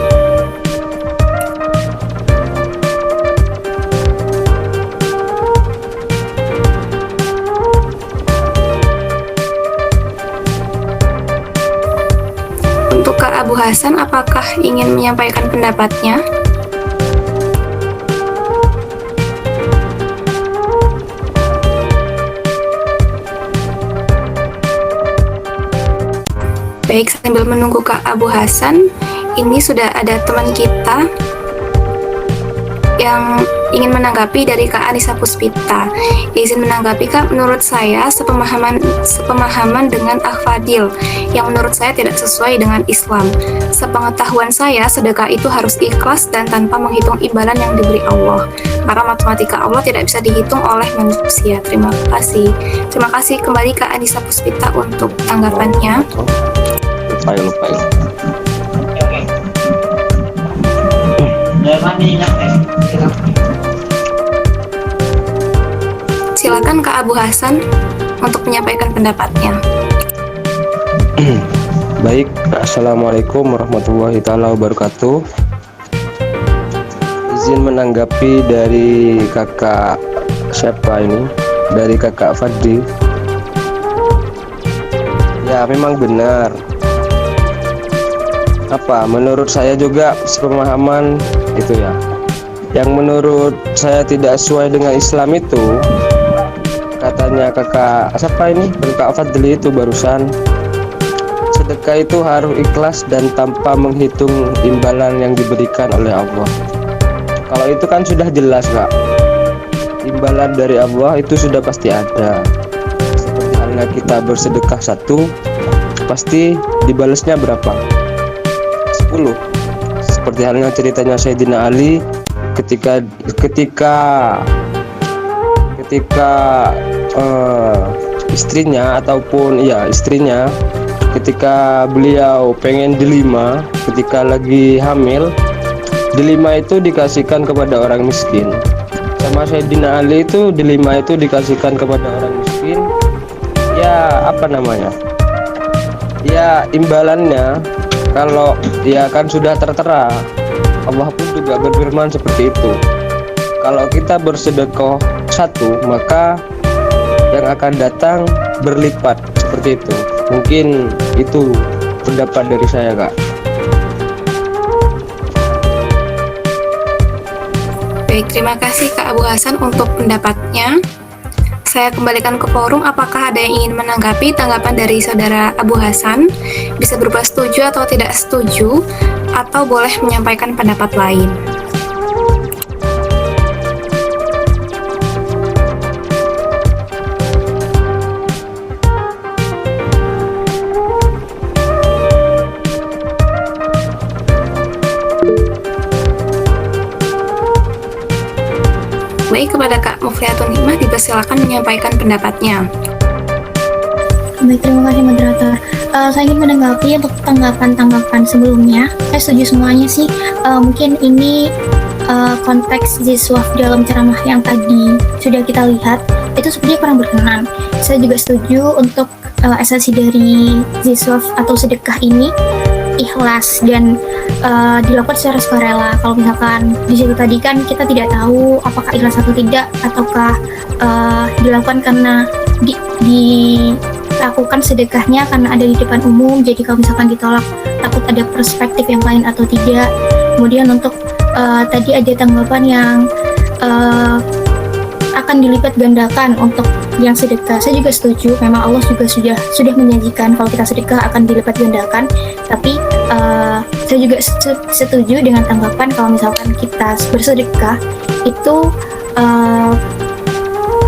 Untuk Kak Abu Hasan, apakah ingin menyampaikan pendapatnya? Baik, sambil menunggu Kak Abu Hasan, ini sudah ada teman kita yang ingin menanggapi dari Kak Anissa Puspita. Izin menanggapi Kak, menurut saya sepemahaman dengan Fadil yang menurut saya tidak sesuai dengan Islam. Sepengetahuan saya, sedekah itu harus ikhlas dan tanpa menghitung imbalan yang diberi Allah. Karena matematika Allah tidak bisa dihitung oleh manusia. Terima kasih. Terima kasih kembali Kak Anissa Puspita untuk tanggapannya. lupa. Silakan Kak Abu Hasan untuk menyampaikan pendapatnya. Baik, Assalamualaikum warahmatullahi taala wabarakatuh. Izin menanggapi dari kakak siapa ini? Dari kakak Fadli. Ya, memang benar. Menurut saya juga sepemahaman itu ya. Yang menurut saya tidak sesuai dengan Islam itu, katanya kakak siapa ini? Kakak Fadli itu barusan, sedekah itu harus ikhlas dan tanpa menghitung imbalan yang diberikan oleh Allah. Kalau itu kan sudah jelas Kak, imbalan dari Allah itu sudah pasti ada. Seperti halnya kita bersedekah 1, pasti dibalasnya berapa? 10. Seperti halnya ceritanya Sayyidina Ali ketika istrinya ketika beliau pengen dilima, ketika lagi hamil, dilima itu dikasihkan kepada orang miskin. Sama Sayyidina Ali itu dilima itu dikasihkan kepada orang miskin. Ya ya imbalannya kalau ya kan sudah tertera. Allah pun juga berfirman seperti itu. Kalau kita bersedekah 1, maka yang akan datang berlipat, seperti itu. Mungkin itu pendapat dari saya Kak. Baik, terima kasih Kak Abu Hasan untuk pendapatnya. Saya kembalikan ke forum, apakah ada yang ingin menanggapi tanggapan dari saudara Abu Hasan? Bisa berupa setuju atau tidak setuju, atau boleh menyampaikan pendapat lain. Baik, kepada Kak Muflihatun Nikmah dipersilakan menyampaikan pendapatnya. Baik, terima kasih moderator. Saya ingin menanggapi untuk tanggapan sebelumnya. Saya setuju semuanya sih. Mungkin ini konteks ziswaf dalam ceramah yang tadi sudah kita lihat itu sepertinya kurang berkenan. Saya juga setuju untuk esensi dari ziswaf atau sedekah ini ikhlas dan dilakukan secara sukarela. Kalau misalkan di situ tadi kan kita tidak tahu apakah ikhlas atau tidak, ataukah dilakukan karena dilakukan sedekahnya karena ada di depan umum, jadi kalau misalkan ditolak takut ada perspektif yang lain atau tidak. Kemudian untuk tadi ada tanggapan yang akan dilipat gandakan untuk yang sedekah. Saya juga setuju, memang Allah juga sudah menjanjikan kalau kita sedekah akan dilipat gandakan. Tapi saya juga setuju dengan tanggapan kalau misalkan kita bersedekah itu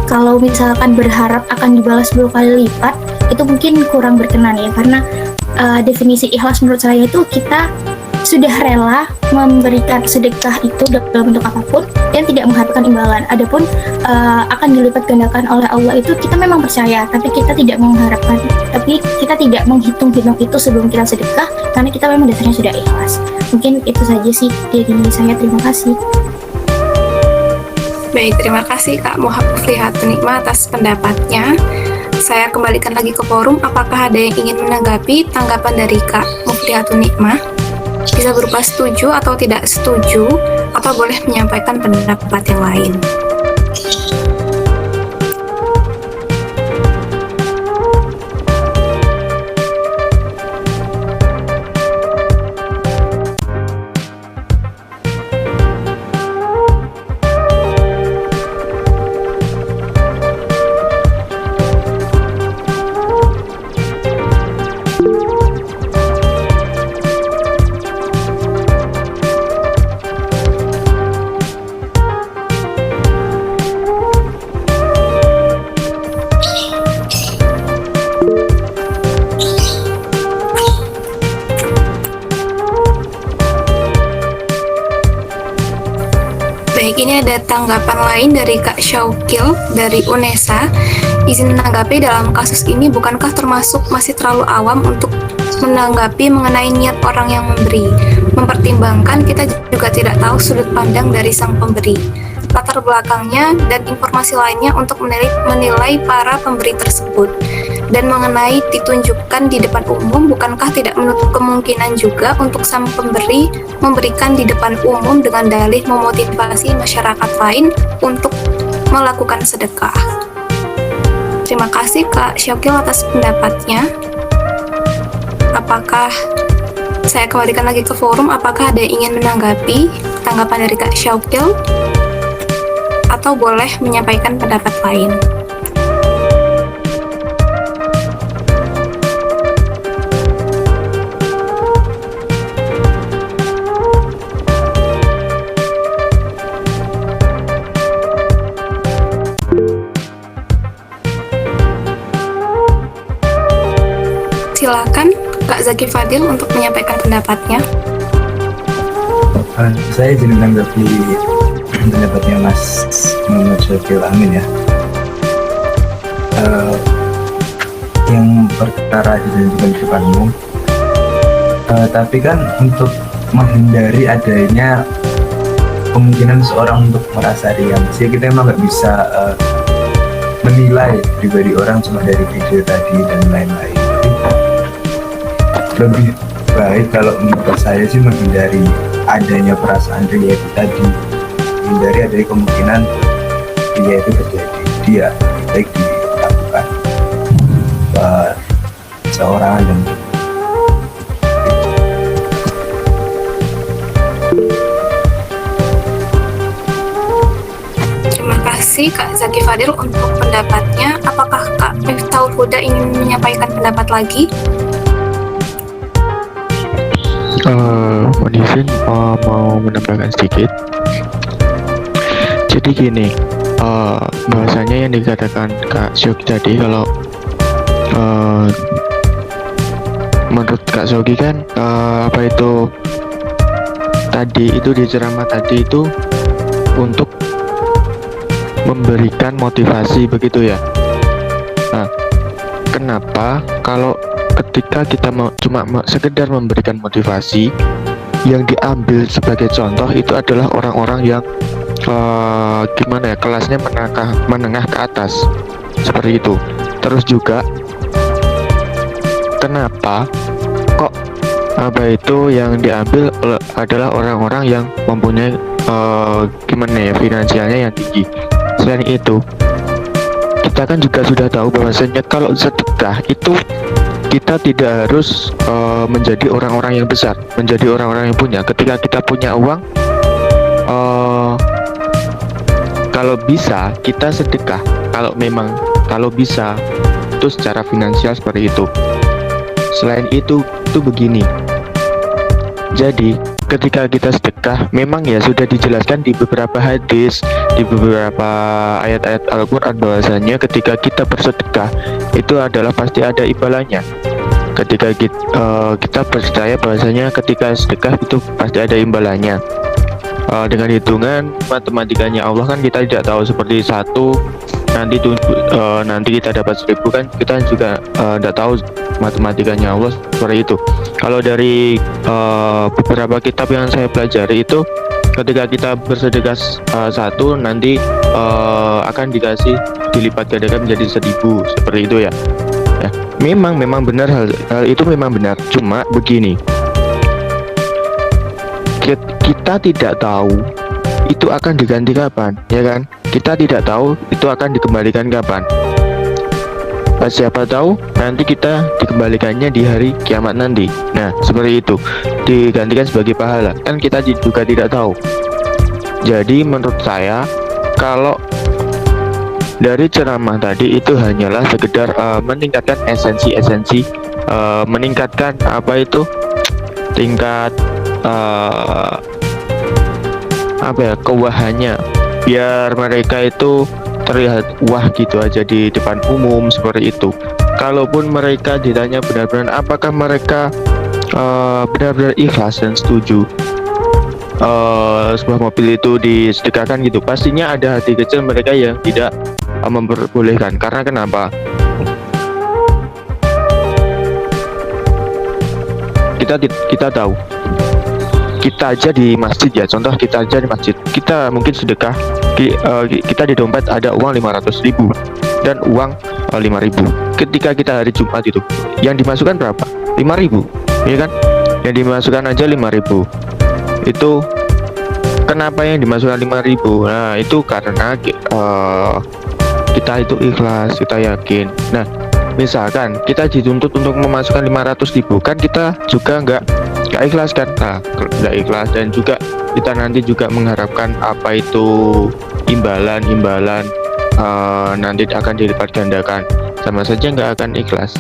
kalau misalkan berharap akan dibalas 10 kali lipat, itu mungkin kurang berkenan ya, karena definisi ikhlas menurut saya itu kita sudah rela memberikan sedekah itu dalam bentuk apapun dan tidak mengharapkan imbalan. Adapun akan dilipat gandakan oleh Allah itu kita memang percaya, tapi kita tidak mengharapkan, tapi kita tidak menghitung-hitung itu sebelum kita sedekah, karena kita memang dasarnya sudah ikhlas. Mungkin itu saja sih dari saya. Terima kasih. Baik, terima kasih Kak Muflihatun Nikmah atas pendapatnya. Saya kembalikan lagi ke forum, apakah ada yang ingin menanggapi tanggapan dari Kak Muflihatun Nikmah? Bisa berupa setuju atau tidak setuju, atau boleh menyampaikan pendapat yang lain. Baik, ini ada tanggapan lain dari Kak Syaukil dari UNESA. Izin menanggapi, dalam kasus ini bukankah termasuk masih terlalu awam untuk menanggapi mengenai niat orang yang memberi. Mempertimbangkan kita juga tidak tahu sudut pandang dari sang pemberi, latar belakangnya, dan informasi lainnya untuk menilai para pemberi tersebut. Dan mengenai ditunjukkan di depan umum, bukankah tidak menutup kemungkinan juga untuk sang pemberi memberikan di depan umum dengan dalih memotivasi masyarakat lain untuk melakukan sedekah? Terima kasih Kak Syokil atas pendapatnya. Apakah saya kembalikan lagi ke forum, apakah ada yang ingin menanggapi tanggapan dari Kak Syokil? Atau boleh menyampaikan pendapat lain? Silakan Kak Zaki Fadil untuk menyampaikan pendapatnya. Saya izin menanggapi pendapatnya Mas Muhammad Syakil Amin ya. Yang perkara ditunjukkan di depan umum, tapi kan untuk menghindari adanya kemungkinan seorang untuk merasa riang, sih kita emang nggak bisa menilai pribadi orang cuma dari video tadi dan lain-lain. Lebih baik kalau menurut saya sih menghindari adanya perasaan ria itu tadi, menghindari adanya kemungkinan ria itu terjadi. Dia baik dilakukan seorang dan Terima kasih Kak Zaki Fadil untuk pendapatnya. Apakah Kak Miftahul Huda ingin menyampaikan pendapat lagi? Mohon izin mau menambahkan sedikit. Jadi gini, bahasanya yang dikatakan Kak Shogi tadi, kalau menurut Kak Shogi kan apa itu tadi itu di ceramah tadi itu untuk memberikan motivasi begitu ya. Nah, kenapa kalau ketika kita cuma sekedar memberikan motivasi, yang diambil sebagai contoh itu adalah orang-orang yang gimana ya, kelasnya menengah ke atas seperti itu. Terus juga kenapa kok apa itu yang diambil adalah orang-orang yang mempunyai gimana ya, finansialnya yang tinggi. Selain itu, kita kan juga sudah tahu bahwasanya kalau sedekah itu kita tidak harus menjadi orang-orang yang besar, menjadi orang-orang yang punya. Ketika kita punya uang, kalau bisa kita sedekah. Kalau bisa itu secara finansial seperti itu. Selain itu begini. Jadi ketika kita sedekah, memang ya sudah dijelaskan di beberapa hadis, di beberapa ayat-ayat Al-Quran bahwasanya ketika kita bersedekah itu adalah pasti ada imbalannya. Ketika kita percaya bahwasanya ketika sedekah itu pasti ada imbalannya. Dengan hitungan matematikanya Allah kan kita tidak tahu, seperti satu nanti kita dapat 1000 kan kita juga tidak tahu matematikanya Allah seperti itu. Kalau dari beberapa kitab yang saya pelajari itu, ketika kita bersedekah satu nanti akan dilipat gandakan menjadi 1000 seperti itu ya. Ya, memang benar, hal itu memang benar. Cuma begini, kita tidak tahu itu akan diganti kapan, ya kan? Kita tidak tahu itu akan dikembalikan kapan. Siapa tahu nanti kita dikembalikannya di hari kiamat nanti. Nah, seperti itu, digantikan sebagai pahala. Kan kita juga tidak tahu. Jadi menurut saya, kalau dari ceramah tadi itu hanyalah sekedar meningkatkan esensi, meningkatkan apa itu tingkat kewahannya, biar mereka itu terlihat wah gitu aja di depan umum seperti itu. Kalaupun mereka ditanya benar-benar apakah mereka benar-benar ikhlas dan setuju sebuah mobil itu disedekahkan gitu, pastinya ada hati kecil mereka yang tidak memperbolehkan. Karena kenapa? kita tahu, kita aja di masjid ya, contoh kita aja di masjid, kita mungkin sedekah, kita di dompet ada uang 500.000 dan uang 5.000. Ketika kita hari Jumat itu, yang dimasukkan berapa? 5.000, ya kan? Yang dimasukkan aja 5.000. Itu kenapa yang dimasukkan 5.000? Nah, itu karena kita itu ikhlas, kita yakin. Nah, misalkan kita dituntut untuk memasukkan 500.000, kan kita juga nggak ikhlas kan? Nah, nggak ikhlas, dan juga kita nanti juga mengharapkan apa itu imbalan nanti akan dilipat gandakan, sama saja nggak akan ikhlas.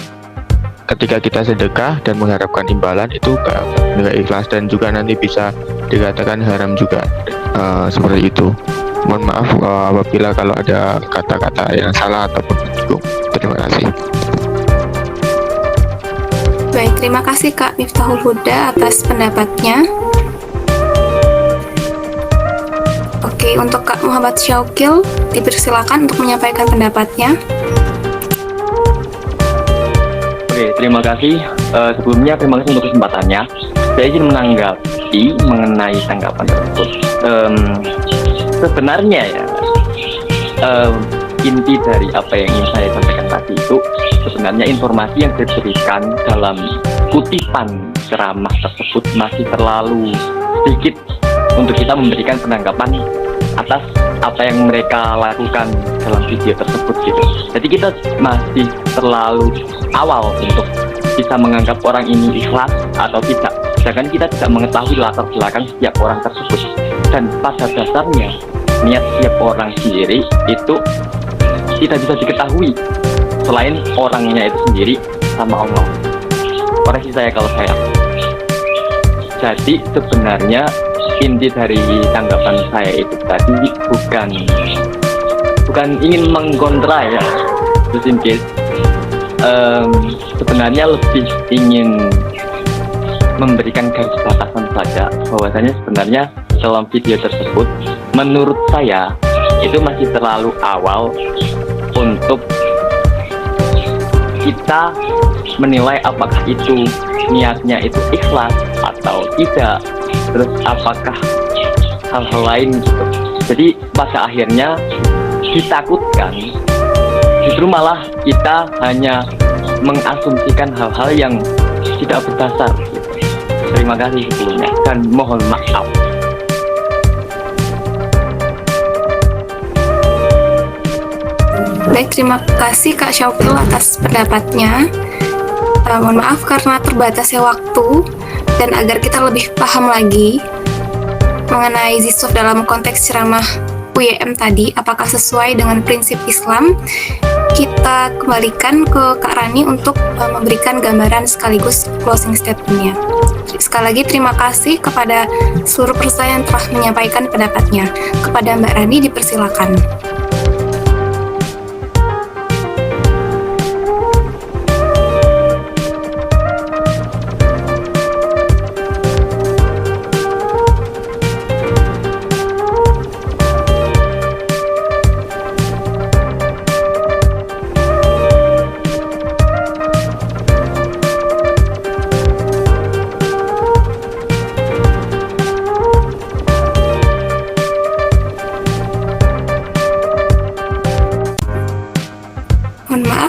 Ketika kita sedekah dan mengharapkan imbalan, itu nggak ikhlas, dan juga nanti bisa dikatakan haram juga. Seperti itu. Mohon maaf apabila kalau ada kata-kata yang salah ataupun menyinggung. Terima kasih. Baik, terima kasih Kak Miftahul Huda atas pendapatnya. Oke, untuk Kak Muhammad Syaukil, dipersilakan untuk menyampaikan pendapatnya. Oke, terima kasih. Sebelumnya terima kasih untuk kesempatannya. Saya ingin menanggapi mengenai tanggapan tersebut. Sebenarnya ya, inti dari apa yang ingin saya sampaikan tadi itu sebenarnya informasi yang diberikan dalam kutipan ceramah tersebut masih terlalu sedikit untuk kita memberikan penanggapan atas apa yang mereka lakukan dalam video tersebut gitu. Jadi kita masih terlalu awal untuk bisa menganggap orang ini ikhlas atau tidak, sedangkan kita tidak mengetahui latar belakang setiap orang tersebut. Dan pada dasarnya niat setiap orang sendiri itu tidak bisa diketahui selain orangnya itu sendiri sama Allah. Koreksi saya kalau saya. Jadi sebenarnya inti dari tanggapan saya itu tadi bukan ingin mengkontra ya, just in case. Sebenarnya lebih ingin memberikan garis batasan saja, bahwasanya sebenarnya dalam video tersebut menurut saya itu masih terlalu awal untuk kita menilai apakah itu niatnya itu ikhlas atau tidak, terus apakah hal-hal lain gitu. Jadi pada akhirnya ditakutkan justru malah kita hanya mengasumsikan hal-hal yang tidak berdasar gitu. Terima kasih sebelumnya dan mohon maaf. Baik, terima kasih Kak Syaukil atas pendapatnya. Mohon maaf karena terbatasnya waktu, dan agar kita lebih paham lagi mengenai zisuf dalam konteks ceramah UYM tadi, apakah sesuai dengan prinsip Islam, kita kembalikan ke Kak Rani untuk memberikan gambaran sekaligus closing statement-nya. Sekali lagi terima kasih kepada seluruh peserta yang telah menyampaikan pendapatnya. Kepada Mbak Rani dipersilakan.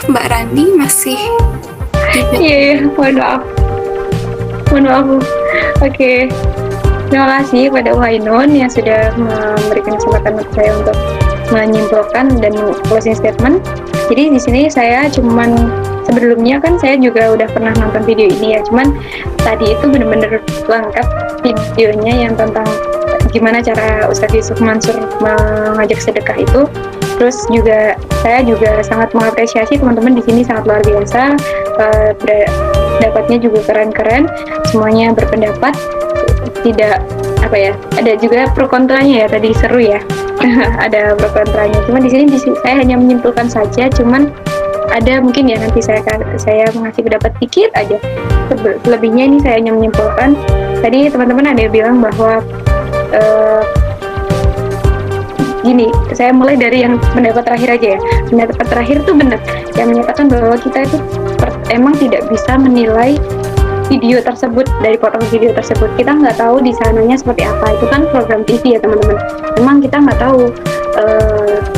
Mbak Rani masih Iya, mohon maaf. Oke. Terima kasih pada Uhainun yang sudah memberikan kesempatan untuk saya untuk menyimpulkan dan closing statement. Jadi di sini saya sebelumnya kan saya juga udah pernah nonton video ini ya, cuman tadi itu benar-benar lengkap videonya yang tentang gimana cara Ustadz Yusuf Mansur mengajak sedekah itu. Terus juga saya juga sangat mengapresiasi teman-teman di sini, sangat luar biasa, pendapatnya juga keren-keren, semuanya berpendapat, tidak ada juga pro kontranya ya, tadi seru ya. Ada pro kontranya, cuman di sini saya hanya menyimpulkan saja, cuman ada mungkin ya nanti saya mengasih pendapat dikit aja. Lebihnya ini saya hanya menyimpulkan. Tadi teman-teman ada yang bilang bahwa gini, saya mulai dari yang pendapat terakhir aja ya. Pendapat terakhir tuh benar, yang menyatakan bahwa kita itu emang tidak bisa menilai video tersebut, dari potong video tersebut. Kita nggak tahu di sananya seperti apa. Itu kan program TV ya teman-teman. Memang kita nggak tahu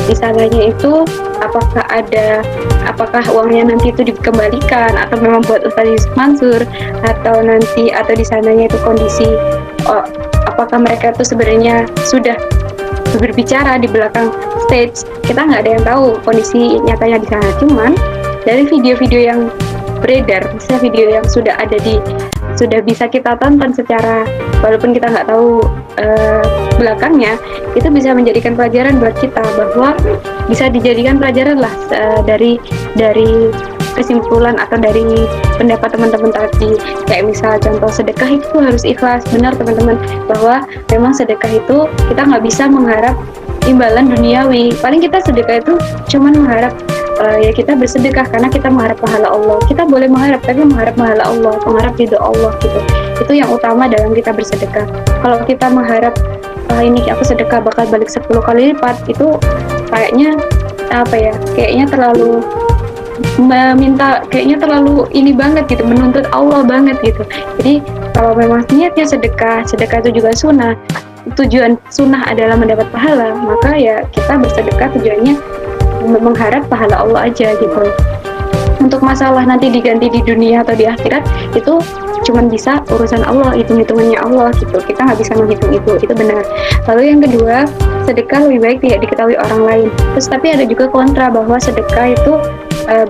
di sananya itu apakah uangnya nanti itu dikembalikan atau memang buat Ustaz Yusuf Mansur, atau di sananya itu kondisi apakah mereka itu sebenarnya sudah berbicara di belakang stage. Kita nggak ada yang tahu kondisi nyatanya di sana. Cuman dari video-video yang beredar, bisa video yang sudah bisa kita tonton secara, walaupun kita nggak tahu belakangnya, itu bisa menjadikan pelajaran buat kita, bahwa bisa dijadikan pelajaran lah dari kesimpulan atau dari pendapat teman-teman tadi. Kayak misal contoh sedekah itu harus ikhlas. Benar teman-teman, bahwa memang sedekah itu kita nggak bisa mengharap imbalan duniawi. Paling kita sedekah itu cuman mengharap ya kita bersedekah karena kita mengharap pahala Allah. Kita boleh mengharap, tapi mengharap pahala Allah, mengharap ridho Allah gitu. Itu yang utama dalam kita bersedekah. Kalau kita mengharap ini aku sedekah bakal balik 10 kali lipat, itu kayaknya kayaknya terlalu terlalu ini banget gitu, menuntut Allah banget gitu. Jadi kalau memang niatnya sedekah itu juga sunnah, tujuan sunnah adalah mendapat pahala, maka ya kita bersedekah tujuannya mengharap pahala Allah aja gitu. Untuk masalah nanti diganti di dunia atau di akhirat, itu cuman bisa urusan Allah, hitung-hitungannya Allah gitu. Kita nggak bisa menghitung itu benar. Lalu yang kedua, sedekah lebih baik tidak diketahui orang lain. Terus tapi ada juga kontra, bahwa sedekah itu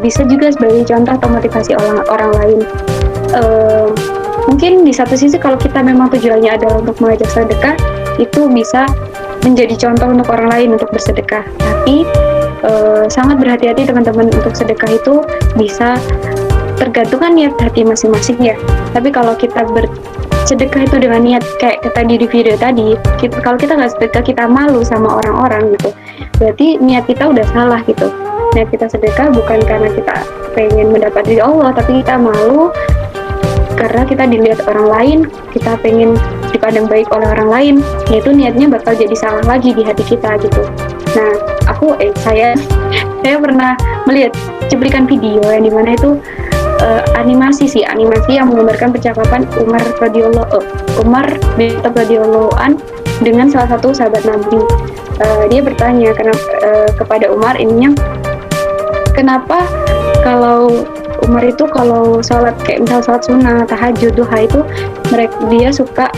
bisa juga sebagai contoh atau motivasi orang lain. Mungkin di satu sisi kalau kita memang tujuannya adalah untuk mengajak sedekah, itu bisa menjadi contoh untuk orang lain untuk bersedekah. Tapi sangat berhati-hati teman-teman, untuk sedekah itu bisa tergantung niat hati masing-masing ya. Tapi kalau kita bersedekah itu dengan niat kayak tadi di video tadi, kalau kita nggak sedekah, kita malu sama orang-orang gitu, berarti niat kita udah salah gitu. Niat kita sedekah bukan karena kita pengen mendapat ridho Allah, tapi kita malu karena kita dilihat orang lain, kita pengen dipandang baik oleh orang lain, yaitu niatnya bakal jadi salah lagi di hati kita gitu. Nah, saya pernah melihat cuplikan video yang dimana itu animasi yang menggambarkan percakapan Umar bin Khattab radhiyallahu an dengan salah satu sahabat Nabi. Dia bertanya kepada Umar kenapa kalau Umar itu kalau sholat kayak misal sholat sunnah, tahajud, duha itu beliau suka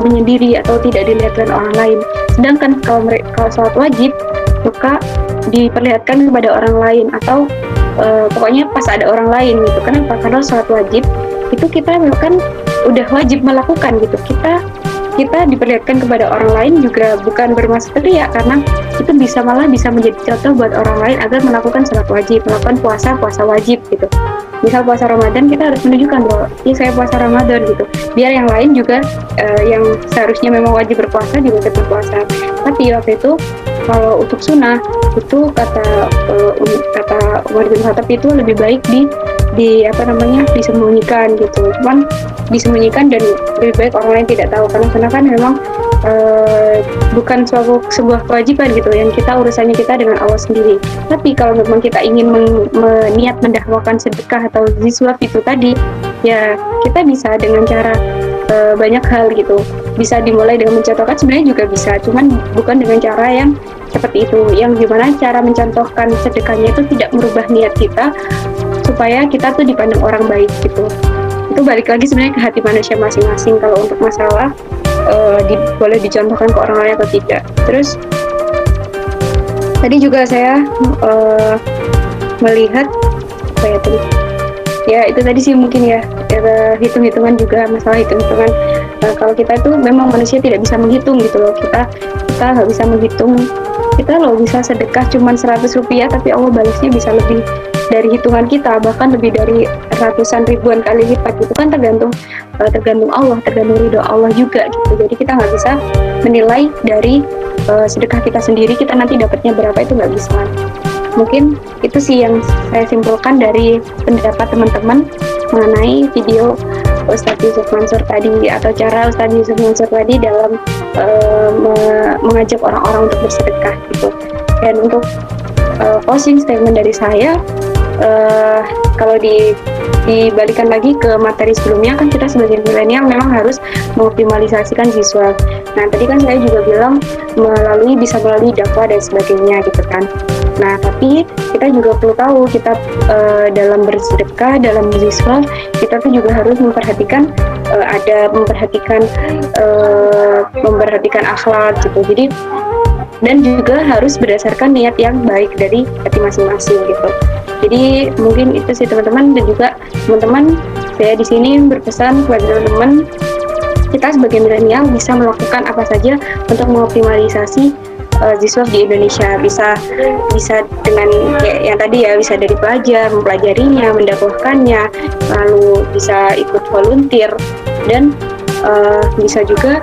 menyendiri atau tidak dilihatkan orang lain. Sedangkan kalau sholat wajib suka diperlihatkan kepada orang lain, atau pokoknya pas ada orang lain gitu. Kenapa? Karena sholat wajib itu kita kan udah wajib melakukan gitu. Kita diperlihatkan kepada orang lain juga bukan bermaksud riya, karena itu malah bisa menjadi contoh buat orang lain agar melakukan sholat wajib, melakukan puasa wajib gitu. Misal puasa Ramadan, kita harus menunjukkan bahwa saya puasa Ramadan gitu, biar yang lain juga yang seharusnya memang wajib berpuasa juga tetap berpuasa. Tapi waktu itu kalau untuk sunnah itu kata Umar bin Khattab itu lebih baik disembunyikan gitu. Cuman disembunyikan dan lebih baik orang lain tidak tahu, karena sunnah kan memang bukan sebuah kewajiban gitu, yang urusannya kita dengan Allah sendiri. Tapi kalau memang kita ingin niat mendakwakan sedekah atau ziswaf itu tadi, ya kita bisa dengan cara banyak hal gitu. Bisa dimulai dengan mencontohkan, sebenarnya juga bisa, cuman bukan dengan cara yang seperti itu, yang gimana cara mencontohkan sedekahnya itu tidak merubah niat kita supaya kita tuh dipandang orang baik gitu. Itu balik lagi sebenarnya ke hati manusia masing-masing kalau untuk masalah boleh dicontohkan ke orang lain atau tidak. Terus tadi juga saya melihat itu tadi sih mungkin ya hitung-hitungan juga, masalah hitung-hitungan. Kalau kita itu memang manusia tidak bisa menghitung gitu loh, kita nggak bisa menghitung. Kita loh bisa sedekah cuma 100 rupiah, tapi Allah balasnya bisa lebih dari hitungan kita, bahkan lebih dari ratusan ribuan kali lipat. Itu kan tergantung Allah, tergantung ridho Allah juga gitu. Jadi kita nggak bisa menilai dari sedekah kita sendiri, kita nanti dapatnya berapa, itu nggak bisa. Mungkin itu sih yang saya simpulkan dari pendapat teman-teman mengenai video Ustadz Yusuf Mansur tadi, atau cara Ustadz Yusuf Mansur tadi dalam mengajak orang-orang untuk bersedekah gitu. Dan untuk closing statement dari saya, kalau dibalikan lagi ke materi sebelumnya, kan kita sebagai milenial memang harus mengoptimalisasikan siswa. Nah, tadi kan saya juga bilang bisa melalui dakwah dan sebagainya gitu kan. Nah, tapi kita juga perlu tahu, kita dalam bersedekah, dalam bersiswa, kita tuh juga harus memperhatikan memperhatikan akhlak gitu. Jadi dan juga harus berdasarkan niat yang baik dari hati masing-masing gitu. Jadi mungkin itu sih teman-teman, dan juga teman-teman, saya di sini berpesan kepada teman-teman, kita sebagai milenial bisa melakukan apa saja untuk mengoptimalisasi Ziswaf di Indonesia. Bisa dengan yang tadi ya, bisa dari belajar, mempelajarinya, mendakwahkannya, lalu bisa ikut volunteer, dan bisa juga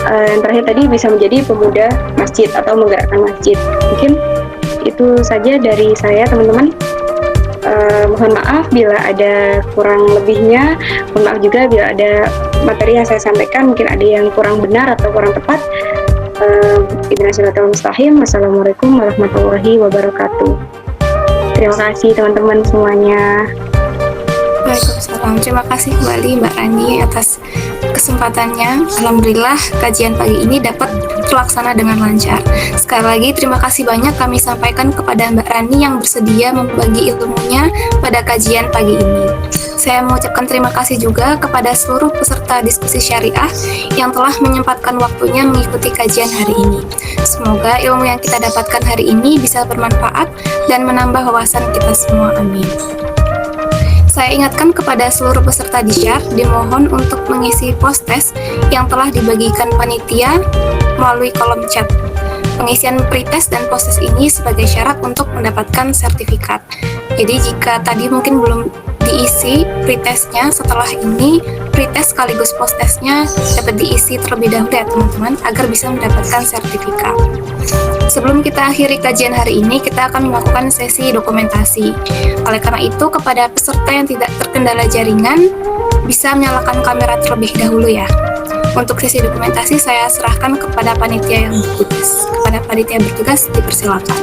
yang terakhir tadi bisa menjadi pemuda masjid atau menggerakkan masjid. Mungkin itu saja dari saya teman-teman. Mohon maaf bila ada kurang lebihnya, mohon maaf juga bila ada materi yang saya sampaikan mungkin ada yang kurang benar atau kurang tepat. Ihdinas siratal mustaqim. Wassalamualaikum warahmatullahi wabarakatuh. Terima kasih teman-teman semuanya. Waalaikumsalam. Terima kasih kembali Mbak Rani atas kesempatannya. Alhamdulillah kajian pagi ini dapat terlaksana dengan lancar. Sekali lagi terima kasih banyak kami sampaikan kepada Mbak Rani yang bersedia membagi ilmunya pada kajian pagi ini. Saya mengucapkan terima kasih juga kepada seluruh peserta diskusi syariah yang telah menyempatkan waktunya mengikuti kajian hari ini. Semoga ilmu yang kita dapatkan hari ini bisa bermanfaat dan menambah wawasan kita semua. Amin. Saya ingatkan kepada seluruh peserta disyar, dimohon untuk mengisi post-test yang telah dibagikan panitia melalui kolom chat. Pengisian pretest dan post-test ini sebagai syarat untuk mendapatkan sertifikat. Jadi jika tadi mungkin belum diisi pretestnya, setelah ini pretest sekaligus post-testnya dapat diisi terlebih dahulu ya teman-teman, agar bisa mendapatkan sertifikat. Sebelum kita akhiri kajian hari ini, kita akan melakukan sesi dokumentasi. Oleh karena itu, kepada peserta yang tidak terkendala jaringan, bisa menyalakan kamera terlebih dahulu ya. Untuk sesi dokumentasi, saya serahkan kepada panitia yang bertugas. Kepada panitia bertugas, dipersilakan.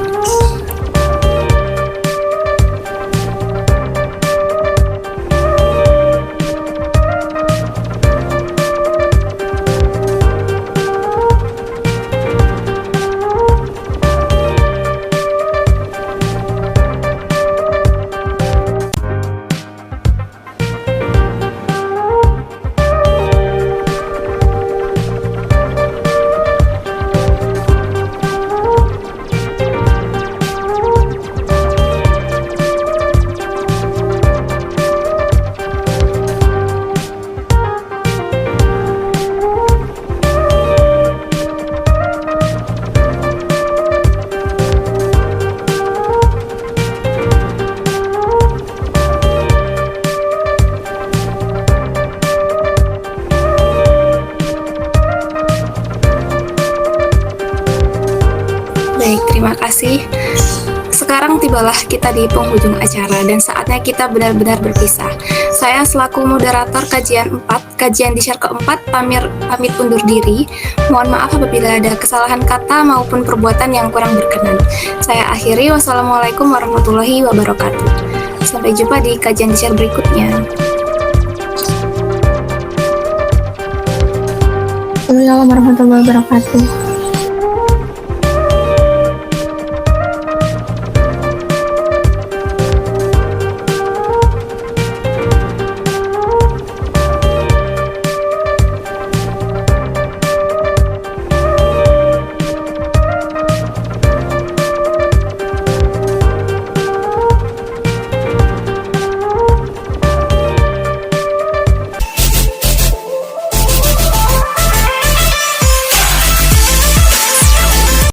Baik, terima kasih. Sekarang tibalah kita di penghujung acara dan saatnya kita benar-benar berpisah. Saya selaku moderator kajian 4, kajian disyar keempat, pamit undur diri. Mohon maaf apabila ada kesalahan kata maupun perbuatan yang kurang berkenan. Saya akhiri, wassalamualaikum warahmatullahi wabarakatuh. Sampai jumpa di kajian disyar berikutnya. Waalaikumsalam warahmatullahi wabarakatuh.